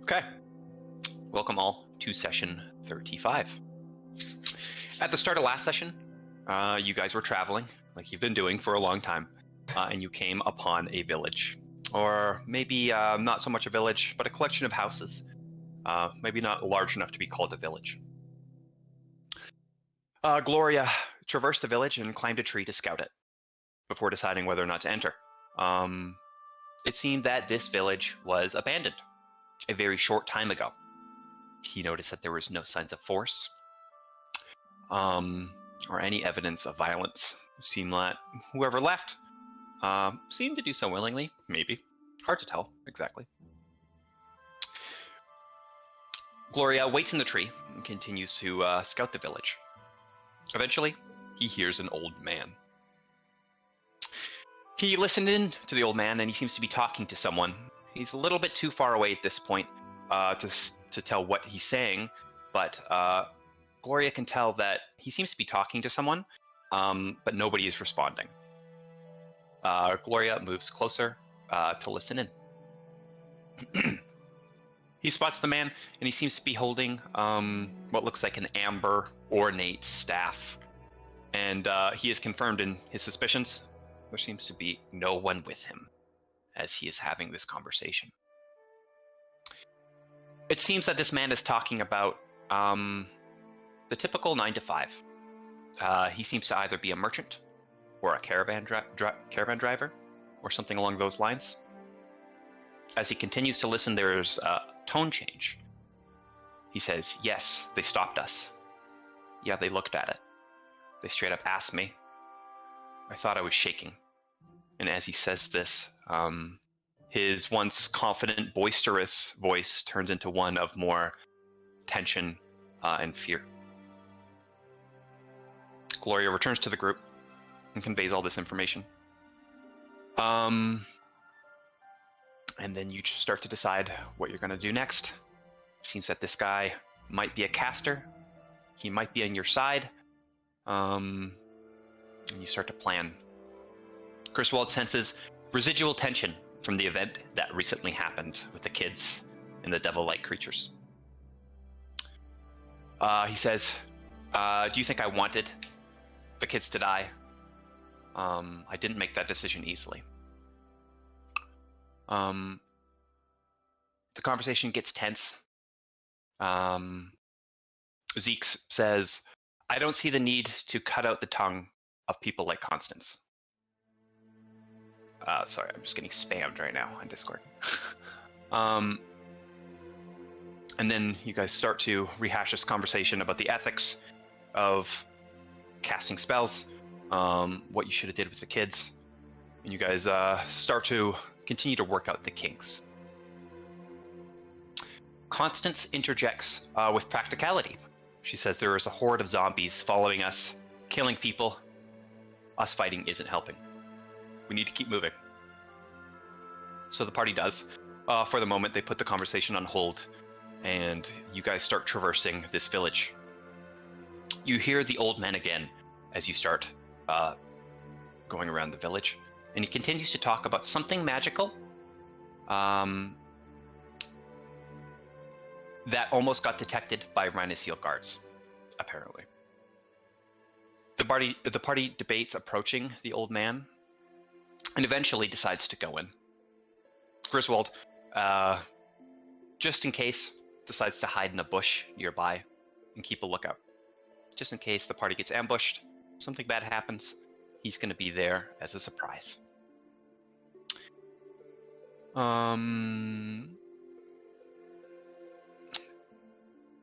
Okay, welcome all to session 35. At the start of last session, you guys were traveling, like you've been doing for a long time, and you came upon a village. Or maybe not so much a village, but a collection of houses. Maybe not large enough to be called a village. Gloria traversed the village and climbed a tree to scout it, before deciding whether or not to enter. It seemed that this village was abandoned a very short time ago. He noticed that there was no signs of force or any evidence of violence. It seemed that whoever left seemed to do so willingly, maybe. Hard to tell exactly. Gloria waits in the tree and continues to scout the village. Eventually, he hears an old man. He listened in to the old man, and he seems to be talking to someone. He's a little bit too far away at this point to tell what he's saying, but Gloria can tell that he seems to be talking to someone, but nobody is responding. Gloria moves closer to listen in. He spots the man, and he seems to be holding what looks like an amber, ornate staff. And he is confirmed in his suspicions. There seems to be no one with him as he is having this conversation. It seems that this man is talking about the typical 9 to 5. He seems to either be a merchant or a caravan driver or something along those lines. As he continues to listen, there's a tone change. He says, "Yes, they stopped us. Yeah, they looked at it. They straight up asked me. I thought I was shaking." And as he says this, his once confident, boisterous voice turns into one of more tension and fear. Gloria returns to the group and conveys all this information. And then you start to decide what you're going to do next. It seems that this guy might be a caster. He might be on your side. And you start to plan. Griswold senses residual tension from the event that recently happened with the kids and the devil-like creatures. He says, "Do you think I wanted the kids to die? I didn't make that decision easily." The conversation gets tense. Zeke says, "I don't see the need to cut out the tongue of people like Constance." Sorry, I'm just getting spammed right now on Discord. And then you guys start to rehash this conversation about the ethics of casting spells, what you should have did with the kids, and you guys start to continue to work out the kinks. Constance interjects with practicality. She says there is a horde of zombies following us, killing people. Us fighting isn't helping. We need to keep moving. So the party does. For the moment, they put the conversation on hold, and you guys start traversing this village. You hear the old man again, as you start going around the village. And he continues to talk about something magical that almost got detected by Rhinoceal guards, apparently. The party debates approaching the old man and eventually decides to go in. Griswold, just in case, decides to hide in a bush nearby and keep a lookout. Just in case the party gets ambushed, something bad happens, he's going to be there as a surprise.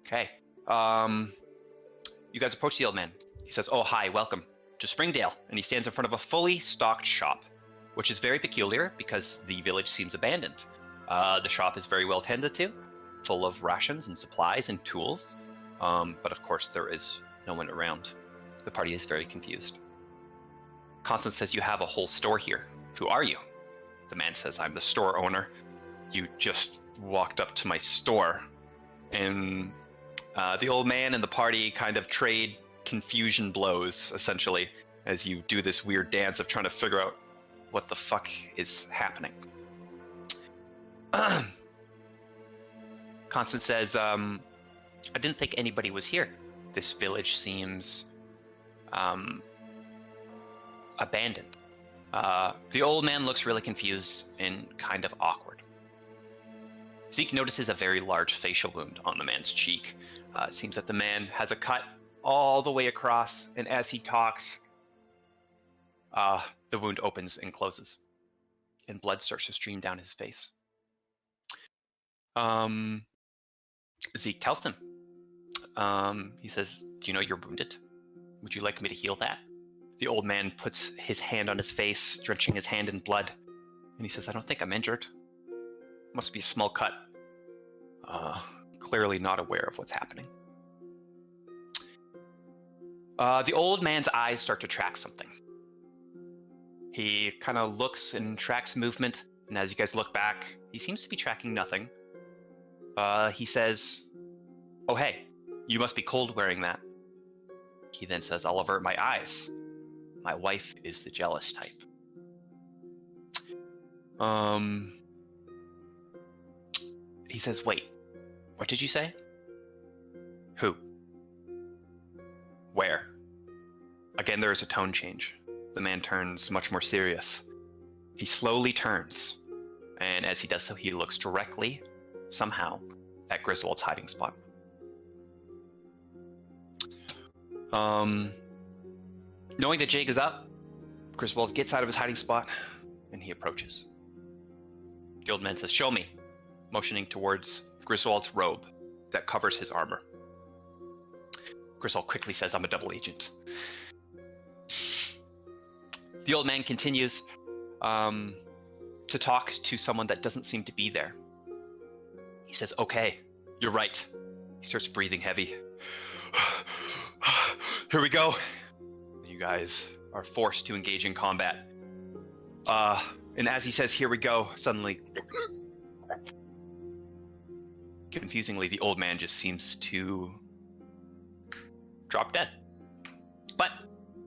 Okay. You guys approach the old man. He says, "Oh, hi, welcome to Springdale." And he stands in front of a fully stocked shop, which is very peculiar because the village seems abandoned. The shop is very well tended to, full of rations and supplies and tools. But of course, there is no one around. The party is very confused. Constance says, "You have a whole store here. Who are you?" The man says, "I'm the store owner. You just walked up to my store." And the old man and the party kind of trade confusion blows, essentially, as you do this weird dance of trying to figure out what the fuck is happening. Constance says, "I didn't think anybody was here. This village seems abandoned." The old man looks really confused and kind of awkward. Zeke notices a very large facial wound on the man's cheek. It seems that the man has a cut all the way across, and as he talks, the wound opens and closes, and blood starts to stream down his face. Zeke tells him. He says, "Do you know you're wounded? Would you like me to heal that?" The old man puts his hand on his face, drenching his hand in blood, and he says, "I don't think I'm injured. Must be a small cut." Clearly not aware of what's happening. The old man's eyes start to track something. He kind of looks and tracks movement, and as you guys look back, he seems to be tracking nothing. He says, "Oh, hey, you must be cold wearing that." He then says, "I'll avert my eyes. My wife is the jealous type." He says, "Wait, what did you say?" "Who? Where?" Again, there is a tone change. The man turns much more serious. He slowly turns, and as he does so, he looks directly, somehow, at Griswold's hiding spot. Knowing that Jake is up, Griswold gets out of his hiding spot, and he approaches. The old man says, "Show me," motioning towards Griswold's robe that covers his armor. Griswold quickly says, "I'm a double agent." The old man continues to talk to someone that doesn't seem to be there. He says, "Okay, you're right." He starts breathing heavy. "Here we go." You guys are forced to engage in combat. And as he says, "Here we go," suddenly, confusingly, the old man just seems to drop dead. But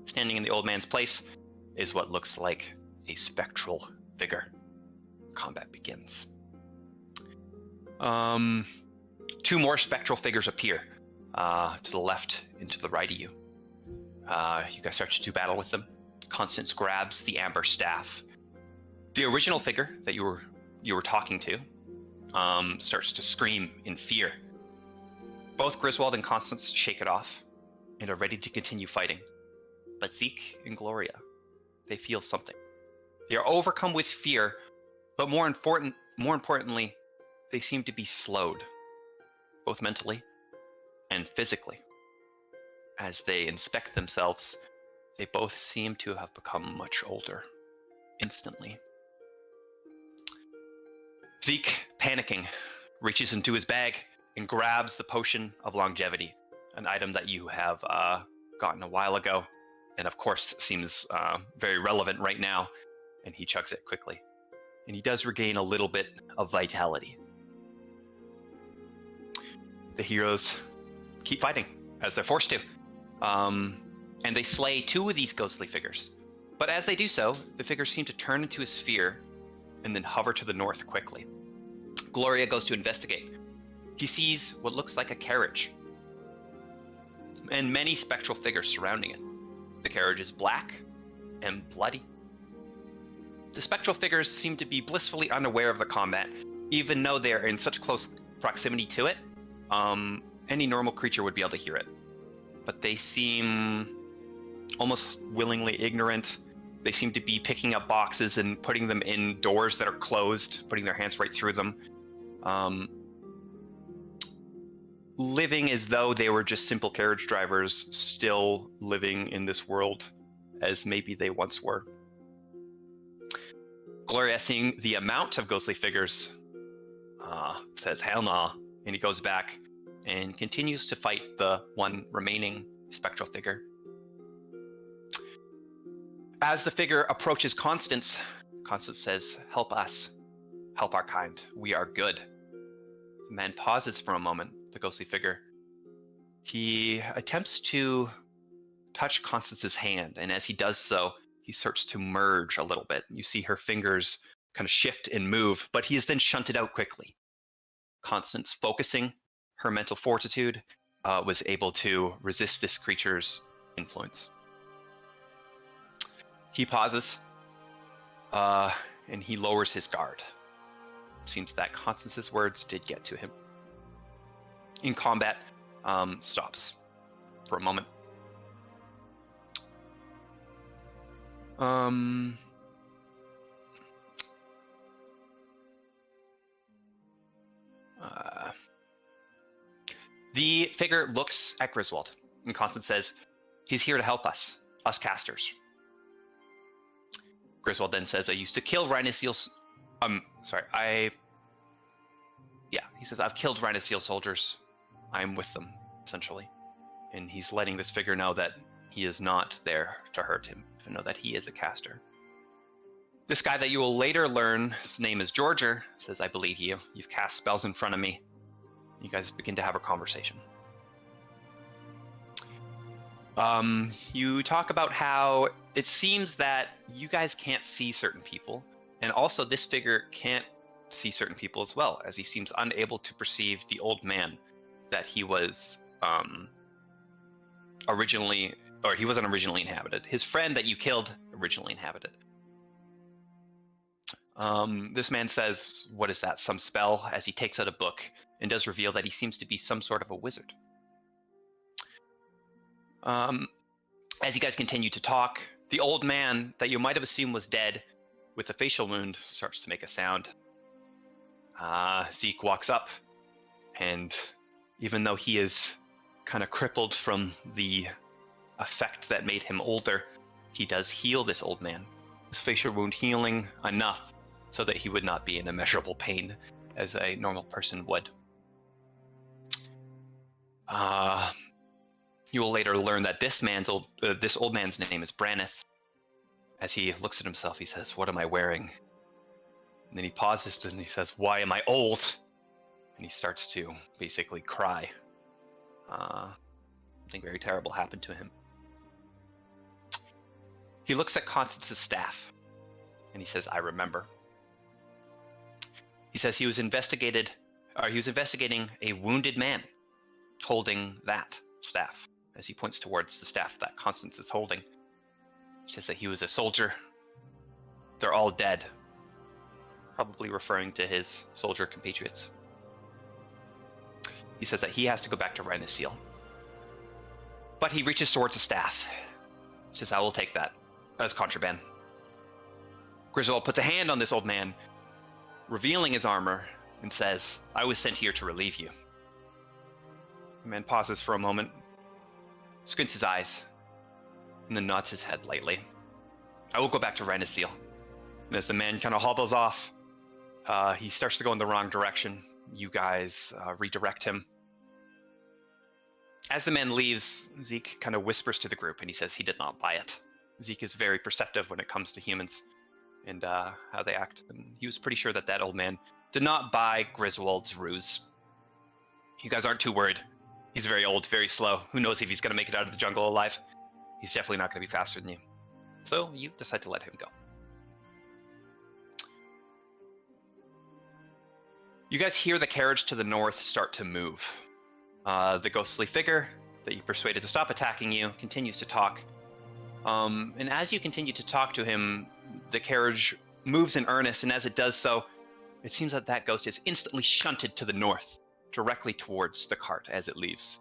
standing in the old man's place is what looks like a spectral figure. Combat begins. Two more spectral figures appear to the left and to the right of you. You guys start to do battle with them. Constance grabs the amber staff. The original figure that you were talking to starts to scream in fear. Both Griswold and Constance shake it off and are ready to continue fighting. But Zeke and Gloria, they feel something. They are overcome with fear, but more importantly, they seem to be slowed, both mentally and physically. As they inspect themselves, they both seem to have become much older instantly. Zeke, panicking, reaches into his bag and grabs the potion of longevity, an item that you have gotten a while ago, and of course seems very relevant right now, and he chugs it quickly. And he does regain a little bit of vitality. The heroes keep fighting, as they're forced to. and they slay 2 of these ghostly figures. But as they do so, the figures seem to turn into a sphere and then hover to the north quickly. Gloria goes to investigate. He sees what looks like a carriage and many spectral figures surrounding it. The carriage is black and bloody. The spectral figures seem to be blissfully unaware of the combat, even though they are in such close proximity to it. Any normal creature would be able to hear it. But they seem almost willingly ignorant. They seem to be picking up boxes and putting them in doors that are closed, putting their hands right through them. Living as though they were just simple carriage drivers, still living in this world as maybe they once were. Gloria, seeing the amount of ghostly figures, says, "Hell nah," and he goes back and continues to fight the one remaining spectral figure. As the figure approaches Constance, Constance says, "Help us. Help our kind. We are good." The man pauses for a moment, the ghostly figure. He attempts to touch Constance's hand, and as he does so, he starts to merge a little bit. You see her fingers kind of shift and move, but he is then shunted out quickly. Constance, focusing her mental fortitude, was able to resist this creature's influence. He pauses, and he lowers his guard. It seems that Constance's words did get to him. In combat, stops for a moment. The figure looks at Griswold, and Constance says, "He's here to help us casters." Griswold then says, "I used to kill Rhinoceal's..." he says, "I've killed Rhinoceal soldiers. I'm with them," essentially. And he's letting this figure know that he is not there to hurt him, even though that he is a caster. This guy that you will later learn, his name is Georger, says, "I believe you. You've cast spells in front of me." You guys begin to have a conversation. You talk about how it seems that you guys can't see certain people, and also this figure can't see certain people as well, as he seems unable to perceive the old man that he was he wasn't originally inhabited. His friend that you killed originally inhabited. This man says, "What is that, some spell?" as he takes out a book and does reveal that he seems to be some sort of a wizard. As you guys continue to talk, the old man that you might have assumed was dead with a facial wound starts to make a sound. Zeke walks up, and even though he is kind of crippled from the effect that made him older, he does heal this old man. His facial wound healing enough so that he would not be in immeasurable pain as a normal person would. You will later learn that this old man's name is Branneth. As he looks at himself, he says, "What am I wearing?" And then he pauses and he says, "Why am I old?" And he starts to basically cry. Something very terrible happened to him. He looks at Constance's staff and he says, "I remember." He says he was investigating a wounded man holding that staff, as he points towards the staff that Constance is holding. He says that he was a soldier. They're all dead, probably referring to his soldier compatriots. He says that he has to go back to Rhinoceal. But he reaches towards the staff. He says, "I will take that as contraband." Griswold puts a hand on this old man, revealing his armor, and says, "I was sent here to relieve you." The man pauses for a moment, squints his eyes, and then nods his head lightly. "I will go back to Rhinoceal." And as the man kind of hobbles off, he starts to go in the wrong direction. You guys redirect him. As the man leaves, Zeke kind of whispers to the group, and he says he did not buy it. Zeke is very perceptive when it comes to humans and how they act. And he was pretty sure that that old man did not buy Griswold's ruse. You guys aren't too worried. He's very old, very slow. Who knows if he's going to make it out of the jungle alive? He's definitely not going to be faster than you. So you decide to let him go. You guys hear the carriage to the north start to move. The ghostly figure that you persuaded to stop attacking you continues to talk. And as you continue to talk to him, the carriage moves in earnest, and as it does so, it seems that that ghost is instantly shunted to the north, directly towards the cart as it leaves.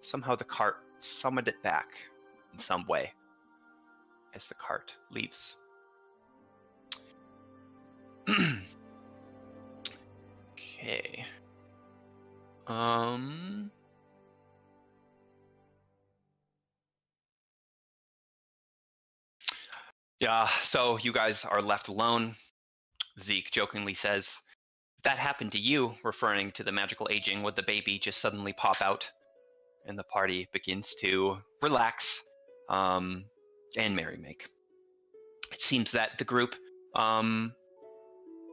Somehow the cart summoned it back in some way as the cart leaves. Okay. Yeah, so you guys are left alone. Zeke jokingly says, if that happened to you, referring to the magical aging, would the baby just suddenly pop out? And the party begins to relax and merry-make. It seems that the group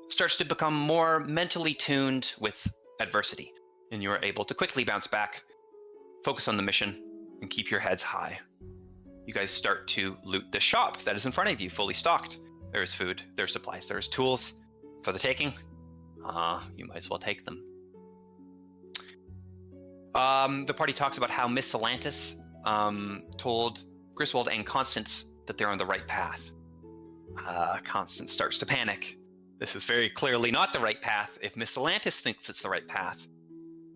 starts to become more mentally tuned with adversity, and you are able to quickly bounce back, focus on the mission, and keep your heads high. You guys start to loot the shop that is in front of you, fully stocked. There is food, there's supplies, there's tools for the taking. You might as well take them. The party talks about how Miss Salantis told Griswold and Constance that they're on the right path. Constance starts to panic. This is very clearly not the right path if Miss Salantis thinks it's the right path.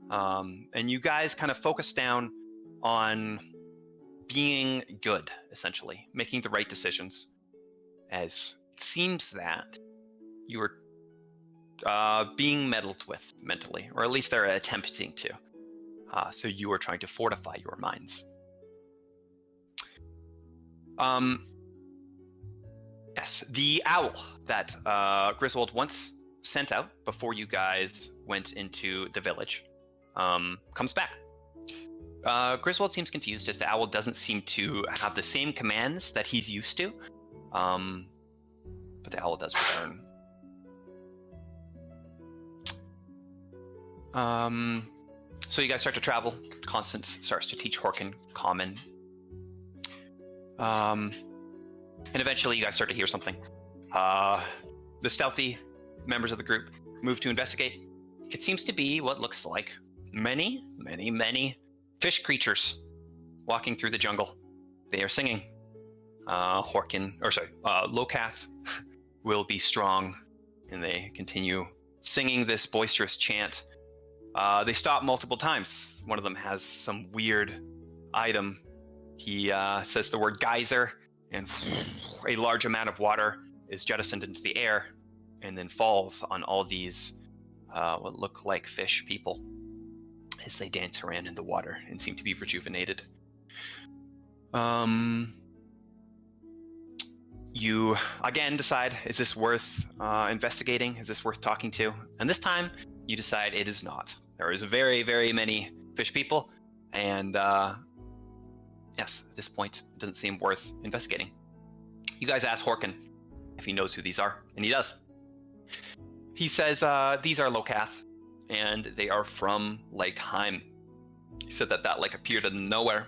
And you guys kind of focus down on being good, essentially, making the right decisions, as it seems that you are being meddled with mentally, or at least they're attempting to. So you are trying to fortify your minds. Yes, the owl that Griswold once sent out before you guys went into the village comes back. Griswold seems confused as the owl doesn't seem to have the same commands that he's used to, but the owl does return. So you guys start to travel. Constance starts to teach Horkin Common. And eventually you guys start to hear something. The stealthy members of the group move to investigate. It seems to be what looks like many fish creatures walking through the jungle. They are singing. Locath will be strong, and they continue singing this boisterous chant. They stop multiple times. One of them has some weird item. He says the word geyser, and a large amount of water is jettisoned into the air and then falls on all these what look like fish people as they dance around in the water and seem to be rejuvenated. You again decide, is this worth investigating? Is this worth talking to? And this time you decide it is not. There is very many fish people, and yes, at this point it doesn't seem worth investigating. You guys ask Horkin if he knows who these are, and he does. He says these are Locath, and they are from Lake Heim. He said that lake appeared out of nowhere.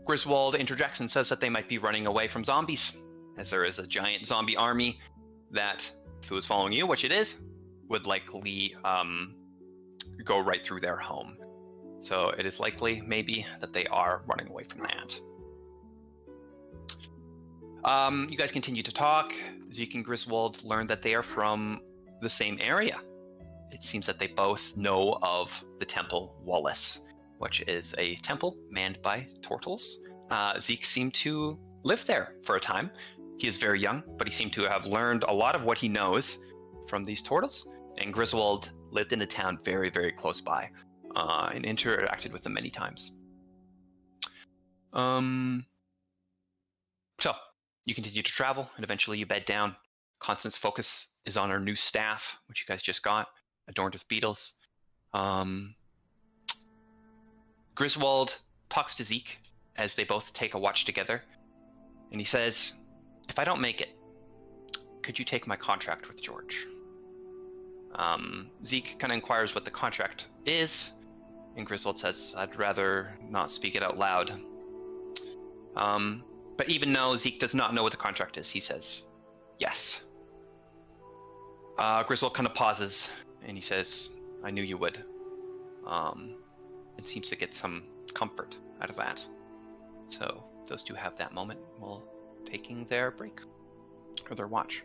Griswold interjects and says that they might be running away from zombies, as there is a giant zombie army that, if it was following you, which it is, would likely go right through their home. So it is likely, maybe, that they are running away from that. You guys continue to talk. Zeke and Griswold learn that they are from the same area. It seems that they both know of the Temple Wallace, which is a temple manned by turtles. Zeke seemed to live there for a time. He is very young, but he seemed to have learned a lot of what he knows from these turtles. And Griswold lived in a town very close by and interacted with them many times. So you continue to travel, and eventually you bed down. Constance's focus is on her new staff, which you guys just got, adorned with beetles. Griswold talks to Zeke as they both take a watch together, and he says, if I don't make it, could you take my contract with George? Zeke kind of inquires what the contract is, and Griswold says, I'd rather not speak it out loud. But even though Zeke does not know what the contract is, he says, yes. Griswold kind of pauses, and he says, I knew you would. And seems to get some comfort out of that. So those two have that moment while taking their break, or their watch.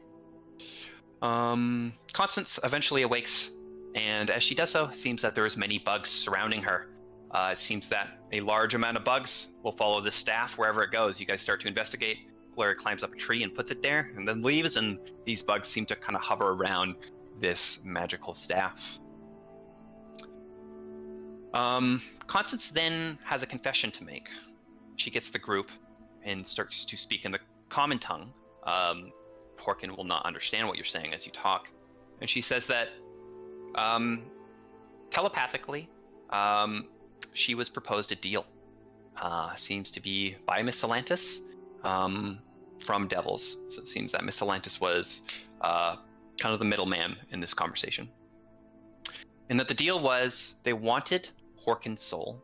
Constance eventually awakes, and as she does so, it seems that there is many bugs surrounding her. It seems that a large amount of bugs will follow this staff wherever it goes. You guys start to investigate. Larry climbs up a tree and puts it there, and then leaves, and these bugs seem to kind of hover around this magical staff. Constance then has a confession to make. She gets the group and starts to speak in the common tongue. Horkin will not understand what you're saying as you talk. And she says that telepathically, she was proposed a deal. Seems to be by Miss Salantis from Devils. So it seems that Miss Salantis was kind of the middleman in this conversation. And that the deal was they wanted Horkin's soul,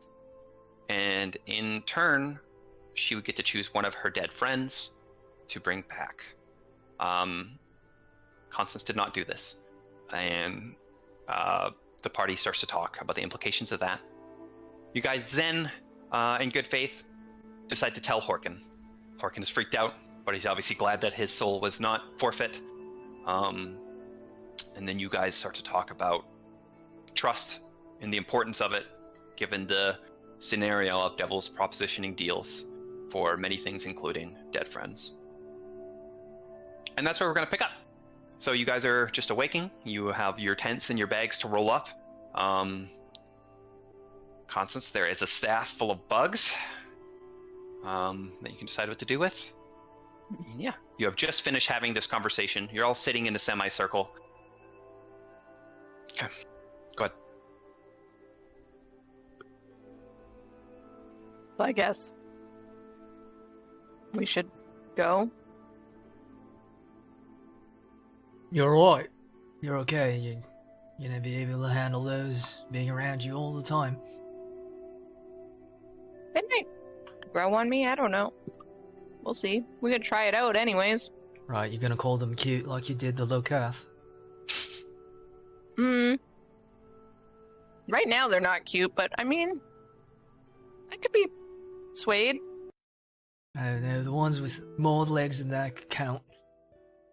and in turn, she would get to choose one of her dead friends to bring back. Constance did not do this, and the party starts to talk about the implications of that. You guys then, in good faith, decide to tell Horkin. Horkin is freaked out, but he's obviously glad that his soul was not forfeit. And then you guys start to talk about trust and the importance of it, given the scenario of Devils propositioning deals for many things, including dead friends. And that's where we're going to pick up. So you guys are just awaking. You have your tents and your bags to roll up. Constance, there is a staff full of bugs that you can decide what to do with. And yeah, you have just finished having this conversation. You're all sitting in a semicircle. Okay, go ahead. I guess we should go. You're alright. You're okay. You're gonna be able to handle those being around you all the time. They might grow on me, I don't know. We'll see. We could try it out anyways. Right, you're gonna call them cute like you did the Locath. Right now they're not cute, but I mean, I could be swayed. I don't know, the ones with more legs than that could count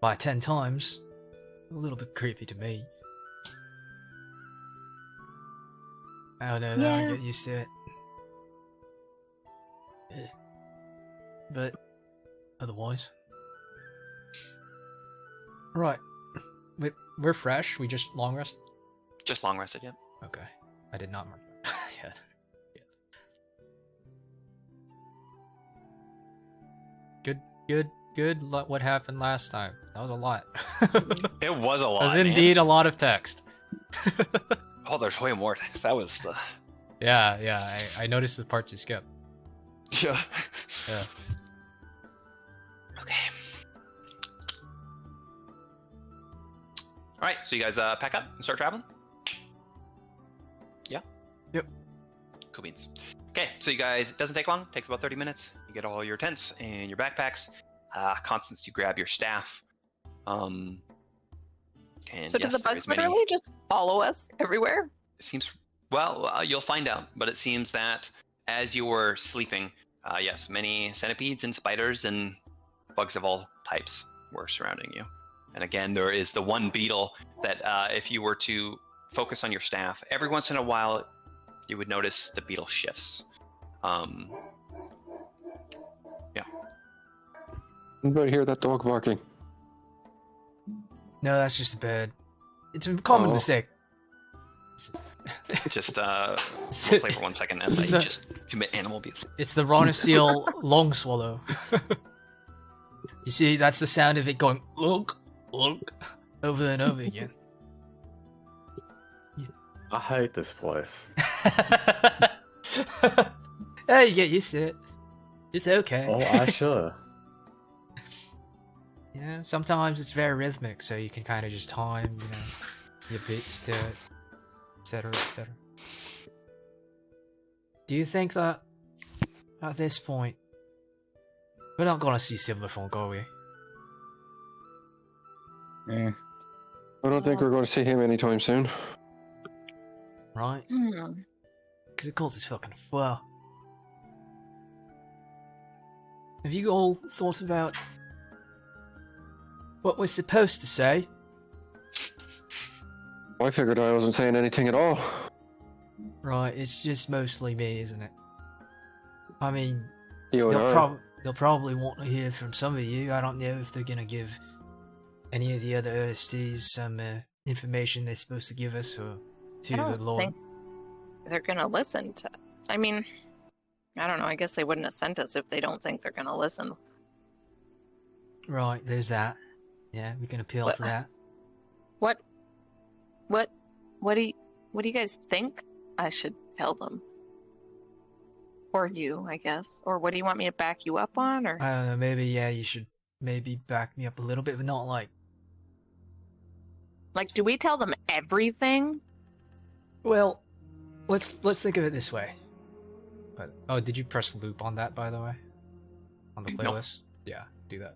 by 10 times. A little bit creepy to me. I don't know, Yeah. I get used to it. But otherwise, right. We're fresh. We just long rest. Just long rested, yeah. Okay, I did not mark that yet. Yeah. Good. What happened last time? That was a lot. It was a lot. That was indeed a lot of text. Oh, there's way more. That was the. Yeah. I noticed the part you skipped. Yeah. Yeah. Okay. All right, so you guys pack up and start traveling? Yeah? Yep. Cool beans. Okay, so you guys, it doesn't take long. It takes about 30 minutes. You get all your tents and your backpacks. Constance, you grab your staff. And So yes, do the there bugs is many... literally just follow us everywhere? It seems... Well, you'll find out, but it seems that as you were sleeping, yes, many centipedes and spiders and bugs of all types were surrounding you. And again, there is the one beetle that if you were to focus on your staff, every once in a while, you would notice the beetle shifts. Yeah. Anybody hear that dog barking? No, that's just a bird. It's a common mistake. Just we'll play for 1 second as I just commit animal abuse. It's the Rhonoceal long swallow. You see, that's the sound of it going look, over and over again. I hate this place. Hey, you get used to it. It's okay. Oh, I should. You know, sometimes it's very rhythmic, so you can kind of just time, your beats to it, etc., etc. Do you think that at this point We're not gonna see Silverfolk, are we? Eh. I don't think we're going to see him anytime soon. Right? Hmm. Because it calls his fucking well. Have you all thought about what we're supposed to say? I figured I wasn't saying anything at all. Right, it's just mostly me, isn't it? I mean, You and they'll probably want to hear from some of you. I don't know if they're gonna give any of the other OSTs some information they're supposed to give us or to I don't the Lord. think they're gonna listen to. I mean, I don't know. I guess they wouldn't have sent us if they don't think they're gonna listen. Right, there's that. Yeah, we can appeal What- to that. What do you guys think I should tell them? Or you, I guess. Or what do you want me to back you up on? Or I don't know, maybe, yeah, you should maybe back me up a little bit, but not like... like, do we tell them everything? Well, let's think of it this way. But, oh, did you press loop on that, by the way? On the No. playlist? Yeah, do that.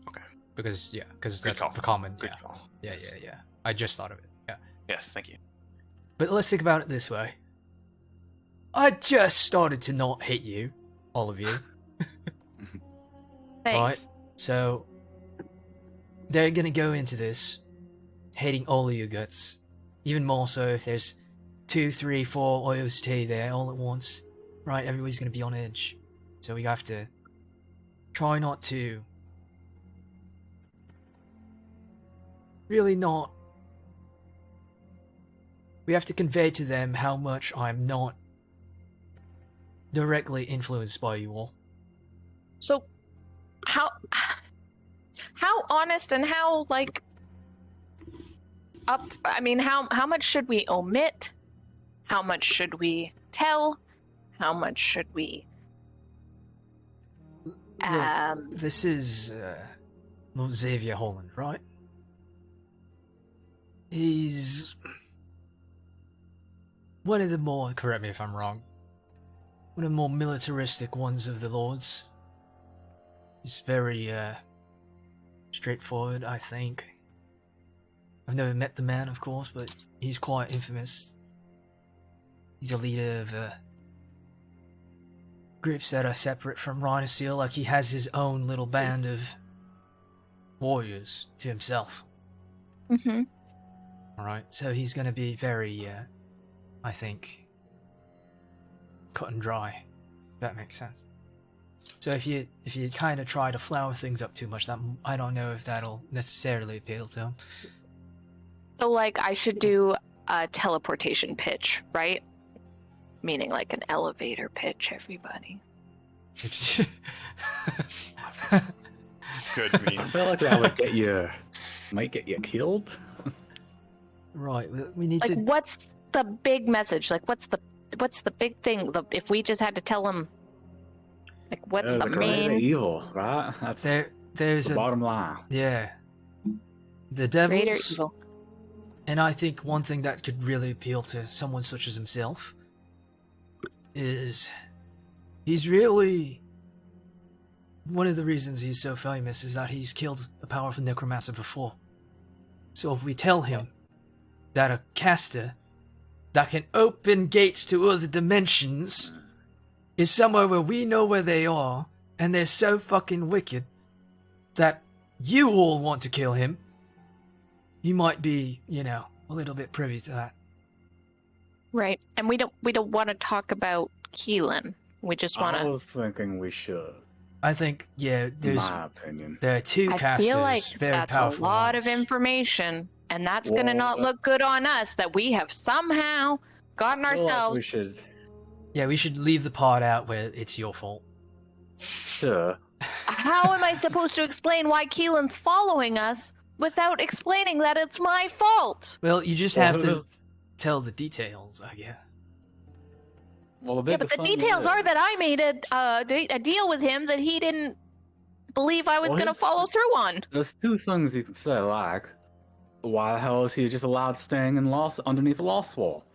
Okay. Because Good that's call. common. Good Yeah. call. Yeah, Yes. yeah. I just thought of it. Yeah. Yes, thank you. But let's think about it this way. I just started to not hate you, all of you. Thanks. So they're gonna go into this hating all of your guts. Even more so if there's 2, 3, 4 OST there all at once. Right, everybody's gonna be on edge. So we have to try not to really not. We have to convey to them how much I'm not directly influenced by you all. So, how honest and how like up? I mean, how much should we omit? How much should we tell? How much should we? Look, this is Lord Xavier Holland, right? He's one of the more, correct me if I'm wrong, one of the more militaristic ones of the Lords. He's very straightforward, I think. I've never met the man, of course, but he's quite infamous. He's a leader of groups that are separate from Rhinoceal, like he has his own little band of warriors to himself. Mm-hmm. Alright, so he's gonna be very, I think, cut and dry. If that makes sense. So if you kind of try to flower things up too much, that I don't know if that'll necessarily appeal to him. So, like, I should do a teleportation pitch, right? Meaning like an elevator pitch, everybody. Good I meme. feel like that would get you, might get you killed. Right, we need Like, to. what's the big message? Like, what's the big thing? If we just had to tell them, like, what's the Creator main evil, right? That's There's the a bottom line. yeah. The greater devils, evil? and I think one thing that could really appeal to someone such as himself is he's really one of the reasons he's so famous is that he's killed a powerful necromancer before. So if we tell him that a caster that can open gates to other dimensions is somewhere where we know where they are, and they're so fucking wicked that you all want to kill him, you might be, a little bit privy to that. Right, and we don't want to talk about Keelan. We just want I to. was thinking we should. I think, In there my opinion. are two I casters, feel like very that's a powerful lot ones. of information, and that's gonna Well, not look good on us. That we have somehow gotten I feel like ourselves. we should. Yeah, we should leave the part out where it's your fault. Sure. How am I supposed to explain why Keelan's following us without explaining that it's my fault? Well, you just Well, have who to does- tell the details, I guess. Well, Yeah, but the details are that I made a deal with him that he didn't believe I was Well, gonna his- follow through on. There's two things you can say, like, why the hell is he just allowed staying in underneath the lost wall?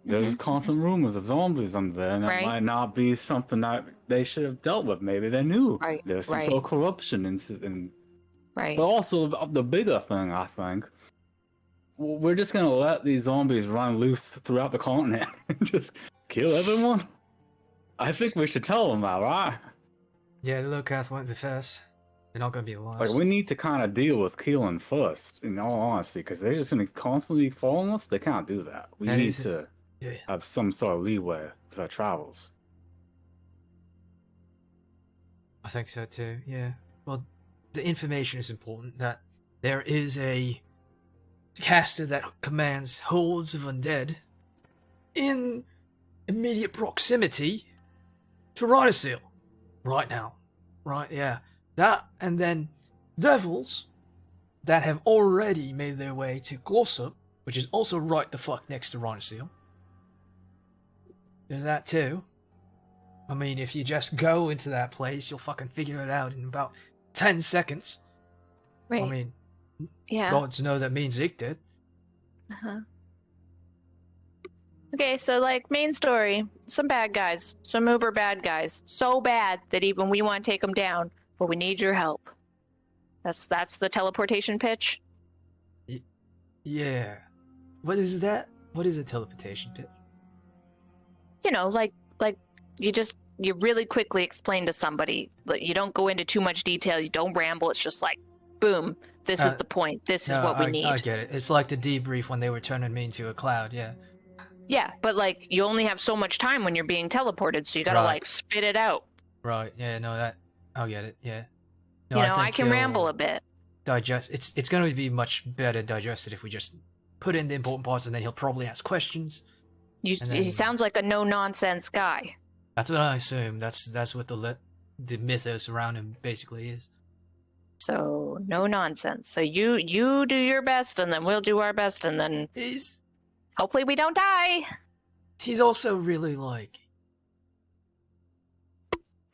There's constant rumors of zombies under there, and that Right. might not be something that they should have dealt with. Maybe they knew Right, there's some right. sort of corruption in Right. But also the bigger thing, I think, we're just gonna let these zombies run loose throughout the continent and just kill everyone. I think we should tell them that, right? Yeah, the Locath went the first. They're not gonna be the last. Like, we need to kind of deal with killing first, in all honesty, because they're just gonna constantly follow us. They can't do that. We That need is- to Yeah. have some sort of leeway with our travels. I think so too, yeah. Well, the information is important that there is a caster that commands hordes of undead in immediate proximity to Rhinosil right now. Right, yeah. That, and then devils that have already made their way to Glossop, which is also right the fuck next to Rhinosil. There's that too. I mean, if you just go into that place, you'll fucking figure it out in about 10 seconds. Right. I mean, yeah. gods know that means Zeke did. Uh-huh. Okay, so like main story, some bad guys, some uber bad guys, so bad that even we want to take them down, but we need your help. That's the teleportation pitch. Yeah. What is that? What is a teleportation pit? You know, like you really quickly explain to somebody. Like, you don't go into too much detail. You don't ramble. It's just like, boom, this is the point. This is what we need. I get it. It's like the debrief when they were turning me into a cloud, yeah. Yeah, but like you only have so much time when you're being teleported, so you gotta Right. like spit it out. Right, yeah, no, that... I'll get it, yeah. No, You know, I think can he'll ramble a bit. Digest... It's going to be much better digested if we just put in the important parts, and then he'll probably ask questions. He And then- sounds like a no-nonsense guy. That's what I assume. That's what the mythos around him basically is. So no nonsense. So you do your best, and then we'll do our best, and then hopefully we don't die. He's also really, like,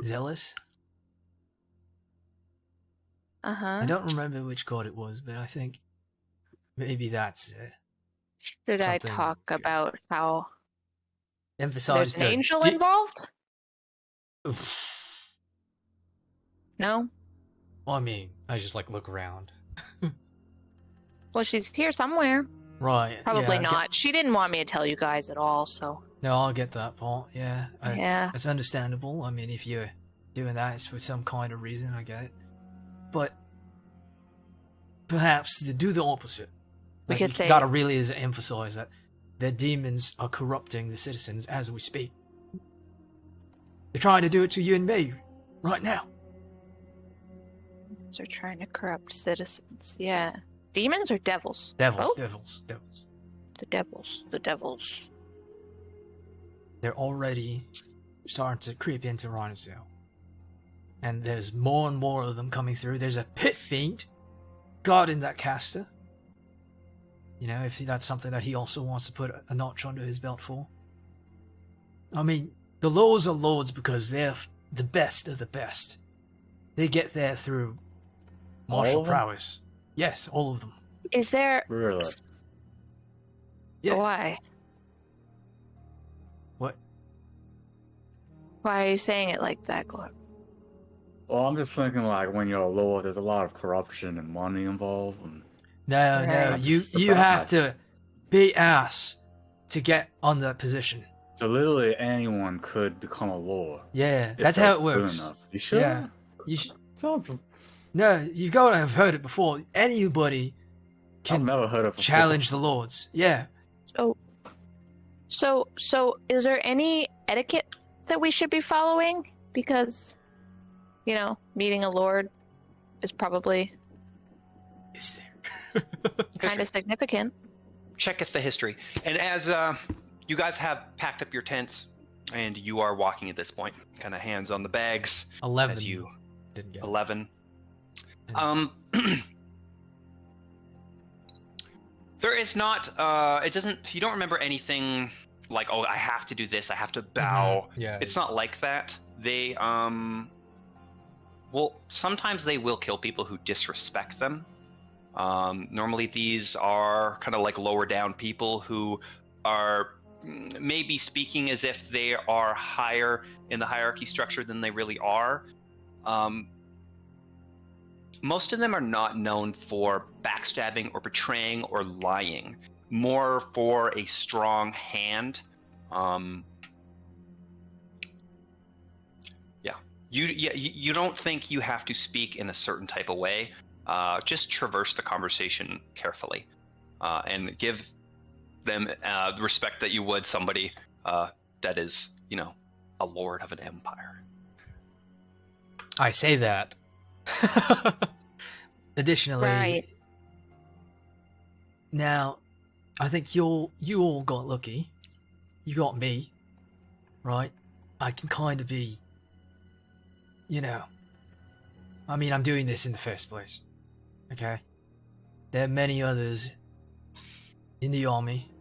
zealous. Uh-huh. I don't remember which god it was, but I think maybe that's Should I something talk good. about how there's emphasized. an angel involved? Oof. No? I mean, I just like look around. Well, she's here somewhere. Right. Probably yeah, not. She didn't want me to tell you guys at all, so. No, I'll get that part. Yeah. Yeah. It's understandable. I mean, if you're doing that, it's for some kind of reason. I get it. But perhaps to do the opposite. We Like, could you say- gotta really emphasize that their demons are corrupting the citizens as we speak. They're trying to do it to you and me right now. They're trying to corrupt citizens. Yeah. Demons or devils? Devils, Both? devils. The devils. The devils. They're already starting to creep into Rhinosaur. And there's more and more of them coming through. There's a pit fiend guarding that caster. You know, if that's something that he also wants to put a notch under his belt for. I mean, the lords are lords because they're the best of the best. They get there through martial All of them? prowess. Yes, all of them. Is there... Really? Yeah. Why? What? Why are you saying it like that, Glor? Well, I'm just thinking, like, when you're a lord, there's a lot of corruption and money involved. And No, no, Right. you have to be ass to get on that position. so literally anyone could become a lord. Yeah, if that's they're how it good works. enough. You sure? Yeah. You Sounds. No, you've got to have heard it before. Anybody I've can never heard of. challenge the lords. Yeah. So is there any etiquette that we should be following? Because, you know, meeting a lord is probably Is there? kind of significant. Checketh the history. And as you guys have packed up your tents, and you are walking at this point, kind of hands on the bags, 11. as you Didn't get it. 11. Yeah. There is not. It doesn't. You don't remember anything like, oh, I have to do this. I have to bow. Yeah. It's not like that. They well, sometimes they will kill people who disrespect them. Normally these are kind of like lower down people who are maybe speaking as if they are higher in the hierarchy structure than they really are. Most of them are not known for backstabbing or betraying or lying, more for a strong hand. You don't think you have to speak in a certain type of way. Just traverse the conversation carefully, and give them the respect that you would somebody that is, a lord of an empire. I say that. Additionally, Right. now, I think you all got lucky. You got me, right? I can kind of be, I mean, I'm doing this in the first place, okay? There are many others in the army,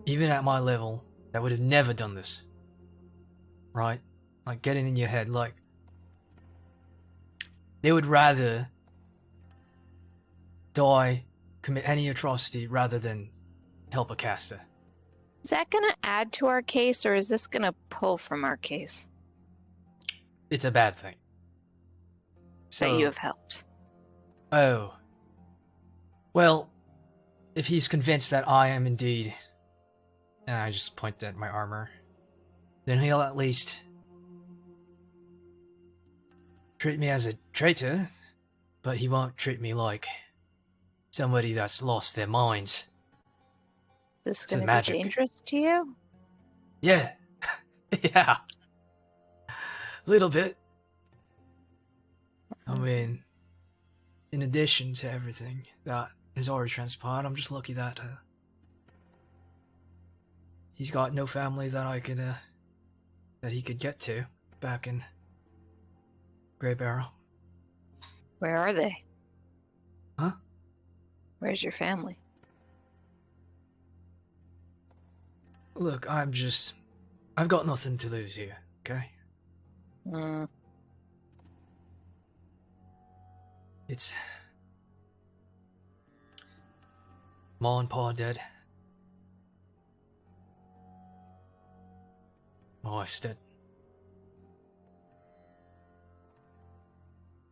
even at my level, that would have never done this, right? Like, getting in your head, like, they would rather die, commit any atrocity, rather than help a caster. Is that going to add to our case, or is this going to pull from our case It's a bad thing. So, that you have helped? Oh. Well, if he's convinced that I am indeed, and I just point at my armor, then he'll at least treat me as a traitor, but he won't treat me like somebody that's lost their minds. Is this It's the going to be magic. dangerous to you? Yeah. Yeah. Little bit. I mean, in addition to everything that has already transpired, I'm just lucky that he's got no family that I could that he could get to back in Grey Barrow. Where are they? Huh? Where's your family? Look, I've got nothing to lose here, okay? Mm. It's Ma and Pa are dead. My wife's dead.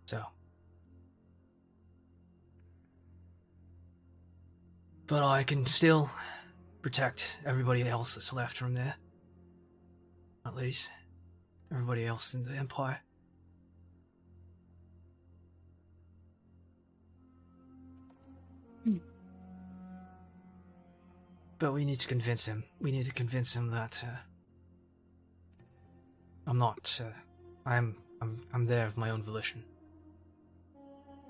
So. But I can still protect everybody else that's left from there. At least. Everybody else in the Empire. But we need to convince him. We need to convince him that I'm not. I'm there of my own volition.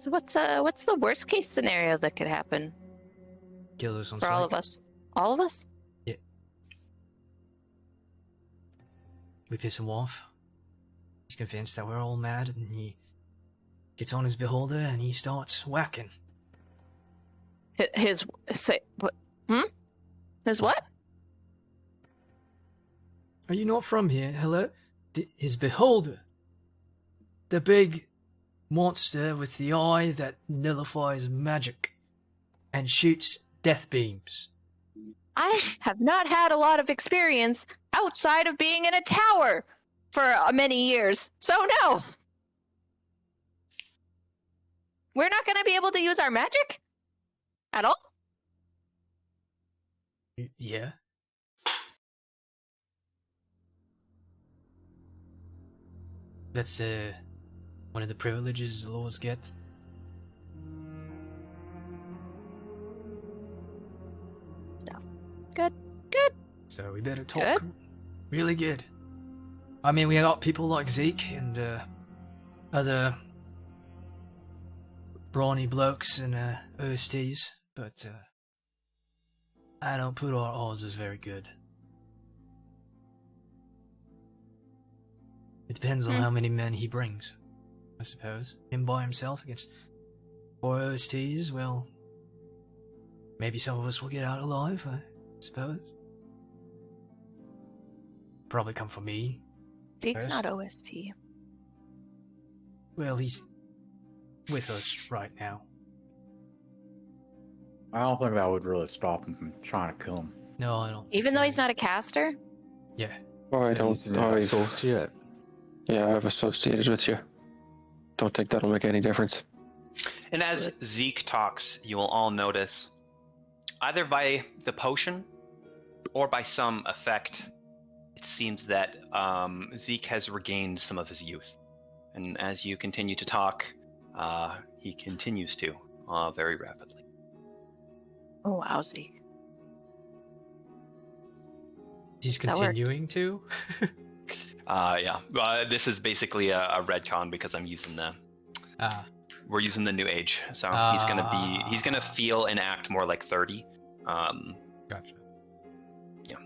So what's the worst case scenario that could happen Kill us on for sight. all of us? All of us? Yeah. We piss him off. He's convinced that we're all mad, and he gets on his beholder and he starts whacking. His say what? His what? Are you not from here? Hello? His beholder. The big monster with the eye that nullifies magic and shoots death beams. I have not had a lot of experience outside of being in a tower for many years, so no. We're not going to be able to use our magic at all? Yeah. That's one of the privileges the lords get. Good. Good. So we better talk really good. I mean, we got people like Zeke and other brawny blokes and OSTs, but I don't put our odds as very good. It depends on how many men he brings, I suppose. Him by himself against 4 OSTs, well, maybe some of us will get out alive, I suppose. Probably come for me. Zeke's Yes. not OST. Well, he's with us right now. I don't think that would really stop him from trying to kill him. No, I don't. think Even so. though he's not a caster? Yeah. Oh, I don't. He's Oh, he's, associate. yeah, I've associated with you. Don't think that'll make any difference. And as Zeke talks, you will all notice, either by the potion or by some effect, it seems that Zeke has regained some of his youth. And as you continue to talk, he continues to, very rapidly. Oh, wowzy. He's That worked. continuing to. Yeah. This is basically a retcon because I'm using the. We're using the new age, so he's gonna feel and act more like 30. Gotcha. Yeah.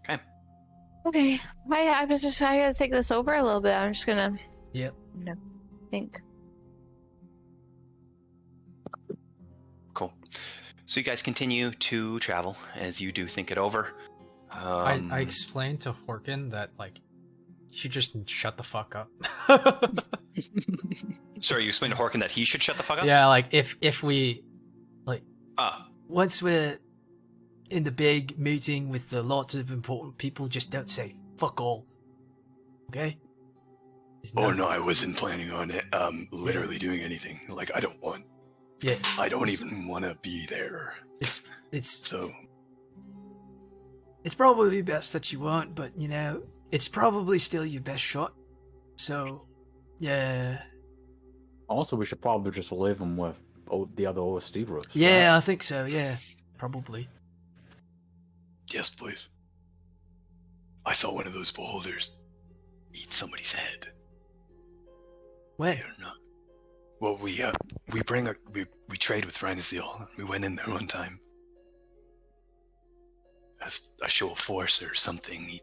Okay. Okay. I gotta take this over a little bit. I'm just gonna Yep. think. Cool. So you guys continue to travel as you do think it over. I explained to Horkin that like he should just shut the fuck up. Sorry, you explained to Horkin that he should shut the fuck up? Yeah, like if we like Ah. once we're in the big meeting with the lots of important people, just don't say fuck all. Okay? There's Oh nothing- no, I wasn't planning on it. Literally doing anything. Like I don't want. Yeah. I don't it's- even want to be there. It's So it's probably best that you won't, but you know, it's probably still your best shot. So, yeah. Also, we should probably just leave him with the other OSD groups. Yeah, I think so, yeah. Probably. yes, please. I saw one of those beholders eat somebody's head. When? They're not. Well, we trade with Rhinozeal. We went in there one time. As a show of force or something.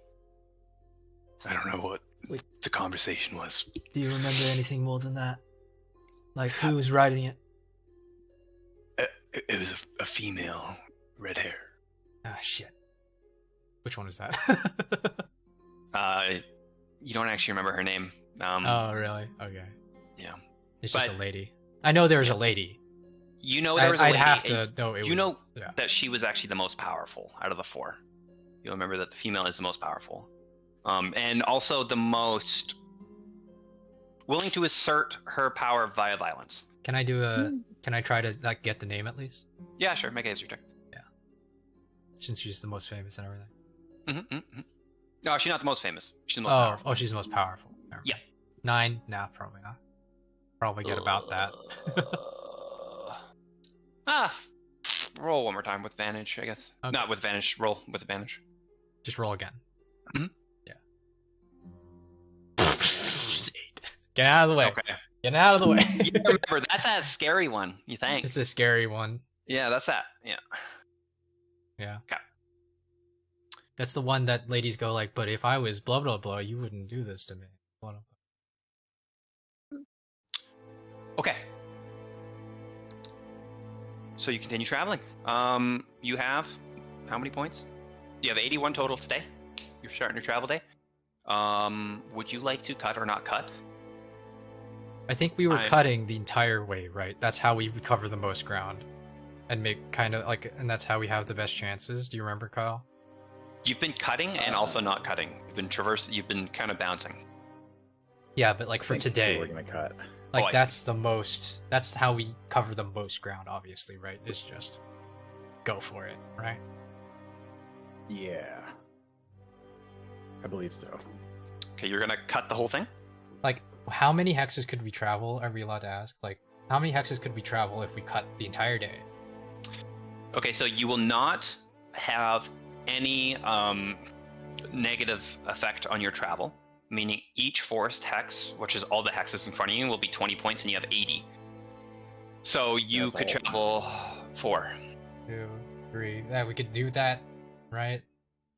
I don't know what Wait. the conversation was. Do you remember anything more than that? Like, who was riding it? It was a female, red hair. Ah, shit. Which one is that? You don't actually remember her name. Oh, really? Okay. Yeah. It's just But- a lady. I know there was a lady. You know there was a I'd lady, have to and know it you was. know yeah. that she was actually the most powerful out of the four. You'll remember that the female is the most powerful. And also the most willing to assert her power via violence. Can I do a? Can I try to like get the name at least? Yeah, sure. Make a history check. Since she's the most famous and everything. No, she's not the most famous. She's the most powerful. Oh, she's the most powerful. Never mind. Yeah. 9? Nah, probably not. Probably get about that. Roll one more time with advantage, I guess. Okay. Not with advantage. Roll with advantage. Just roll again. Mhm. Yeah. She's 8. Get out of the way. Okay. Get out of the way. You remember that's that scary one. You think? It's a scary one. Yeah, that's that. Yeah. Yeah. Okay. That's the one that ladies go like, but if I was blah blah blah, you wouldn't do this to me. Blah, blah, blah. Okay. So you continue traveling. You have how many points? You have 81 total today. You're starting your travel day. Would you like to cut or not cut? I think we were cutting the entire way, right? That's how we cover the most ground. And make kind of like, and that's how we have the best chances. Do you remember, Kyle? You've been cutting and also not cutting. You've been You've been kind of bouncing. Yeah, but like for today, we're gonna cut. like I that's the most. That's how we cover the most ground, obviously, right? Is just go for it, right? Yeah, I believe so. Okay, you're gonna cut the whole thing. Like, how many hexes could we travel? Are we allowed to ask? Like, how many hexes could we travel if we cut the entire day? Okay, so you will not have any negative effect on your travel, meaning each forest hex, which is all the hexes in front of you, will be 20 points and you have 80. So you That's could all. travel 4. 2, 3. Yeah, we could do that, right?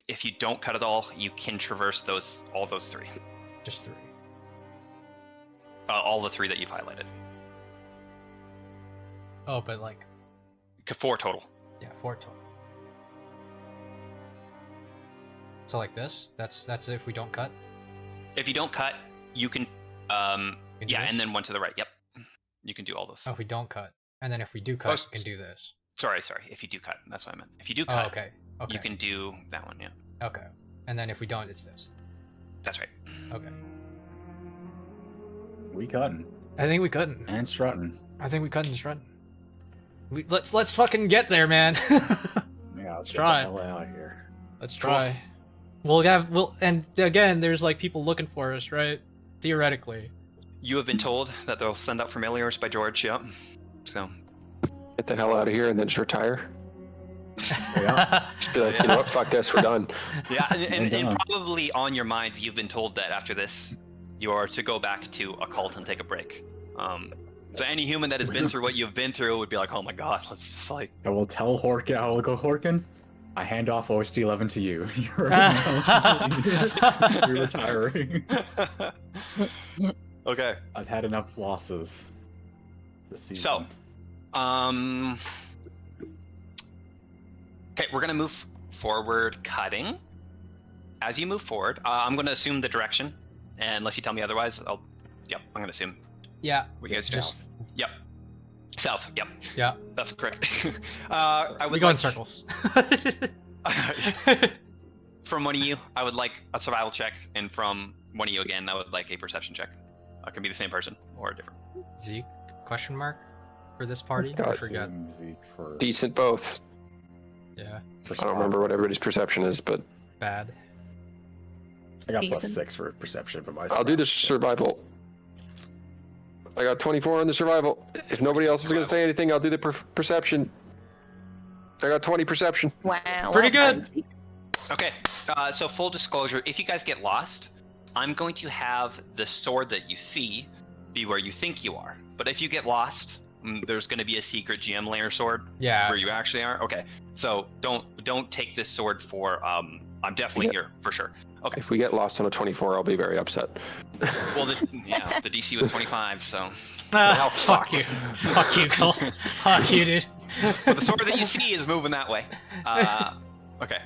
If you don't cut it all, you can traverse all those 3. Just 3. All the 3 that you've highlighted. Oh, but like, 4 total. yeah, 4 total. So like this? That's if we don't cut? If you don't cut, you can, We can do yeah, this? and then one to the right. Yep. You can do all this. Oh, if we don't cut. And then if we do cut, we can do this. Sorry. If you do cut, that's what I meant. If you do Oh, cut, okay. you can do that one. Yeah. Okay. And then if we don't, it's this. That's right. Okay. We cutting. I think we couldn't. And strutting. I think we couldn't strut. Let's fucking get there, man. Yeah, let's try. get the hell out of here. Let's try. We'll and again, there's like people looking for us, right? Theoretically. You have been told that they'll send out familiars by George. Yep. So. Get the hell out of here and then just retire. Yeah. Just be like, you know what? Fuck this. We're done. Yeah, and probably on your minds, you've been told that after this, you are to go back to a cult and take a break. So any human that has been through what you've been through would be like, oh my god, let's just like. I will tell Horkin. I will go, Horkin. I hand off OST 11 to you. You're retiring. Okay. I've had enough losses this season. So, okay, we're gonna move forward, cutting. As you move forward, I'm gonna assume the direction, and unless you tell me otherwise, I'm gonna assume. Yeah. We guys just. Yep. South. Yep. Yeah. That's correct. I would We go in circles. From one of you, I would like a survival check, and from one of you again, I would like a perception check. It can be the same person or different. Zeke? Question mark? For this party? I God, forget. Zeke for Decent both. Yeah. I don't remember what everybody's perception is, but Bad. I got Decent. +6 for perception for my. I'll do the survival. I got 24 on the survival. If nobody else is going to say anything, I'll do the perception. I got 20 perception. Wow. Pretty well good. done. Okay, so full disclosure, if you guys get lost, I'm going to have the sword that you see be where you think you are. But if you get lost, there's going to be a secret GM layer sword Yeah. where you actually are. Okay, so don't take this sword for I'm definitely here for sure. Okay. If we get lost on a 24, I'll be very upset. Well, the DC was 25, so. Ah, fuck you. Fuck you, Cole. Fuck you, dude. But the sword that you see is moving that way. Okay.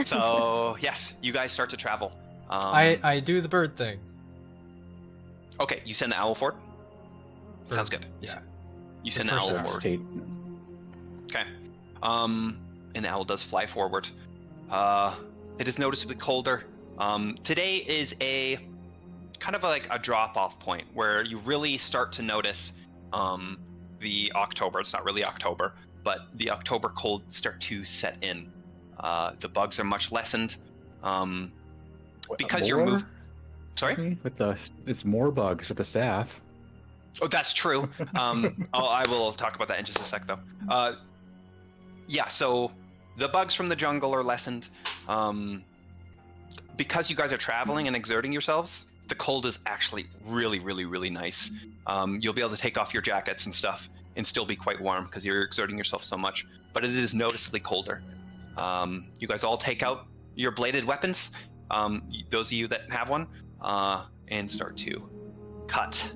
So yes, you guys start to travel. I do the bird thing. Okay, you send the owl forward. Sounds good. Yeah. You send the first owl round. forward. Okay. And the owl does fly forward. It is noticeably colder. Today is a kind of like a drop-off point where you really start to notice the October. It's not really October, but the October cold start to set in. The bugs are much lessened because you're moving. Sorry? It's more bugs for the staff. Oh, that's true. I will talk about that in just a sec, though. Yeah, so the bugs from the jungle are lessened. Because you guys are traveling and exerting yourselves, the cold is actually really, really, really nice. You'll be able to take off your jackets and stuff and still be quite warm because you're exerting yourself so much. But it is noticeably colder. You guys all take out your bladed weapons, those of you that have one, and start to cut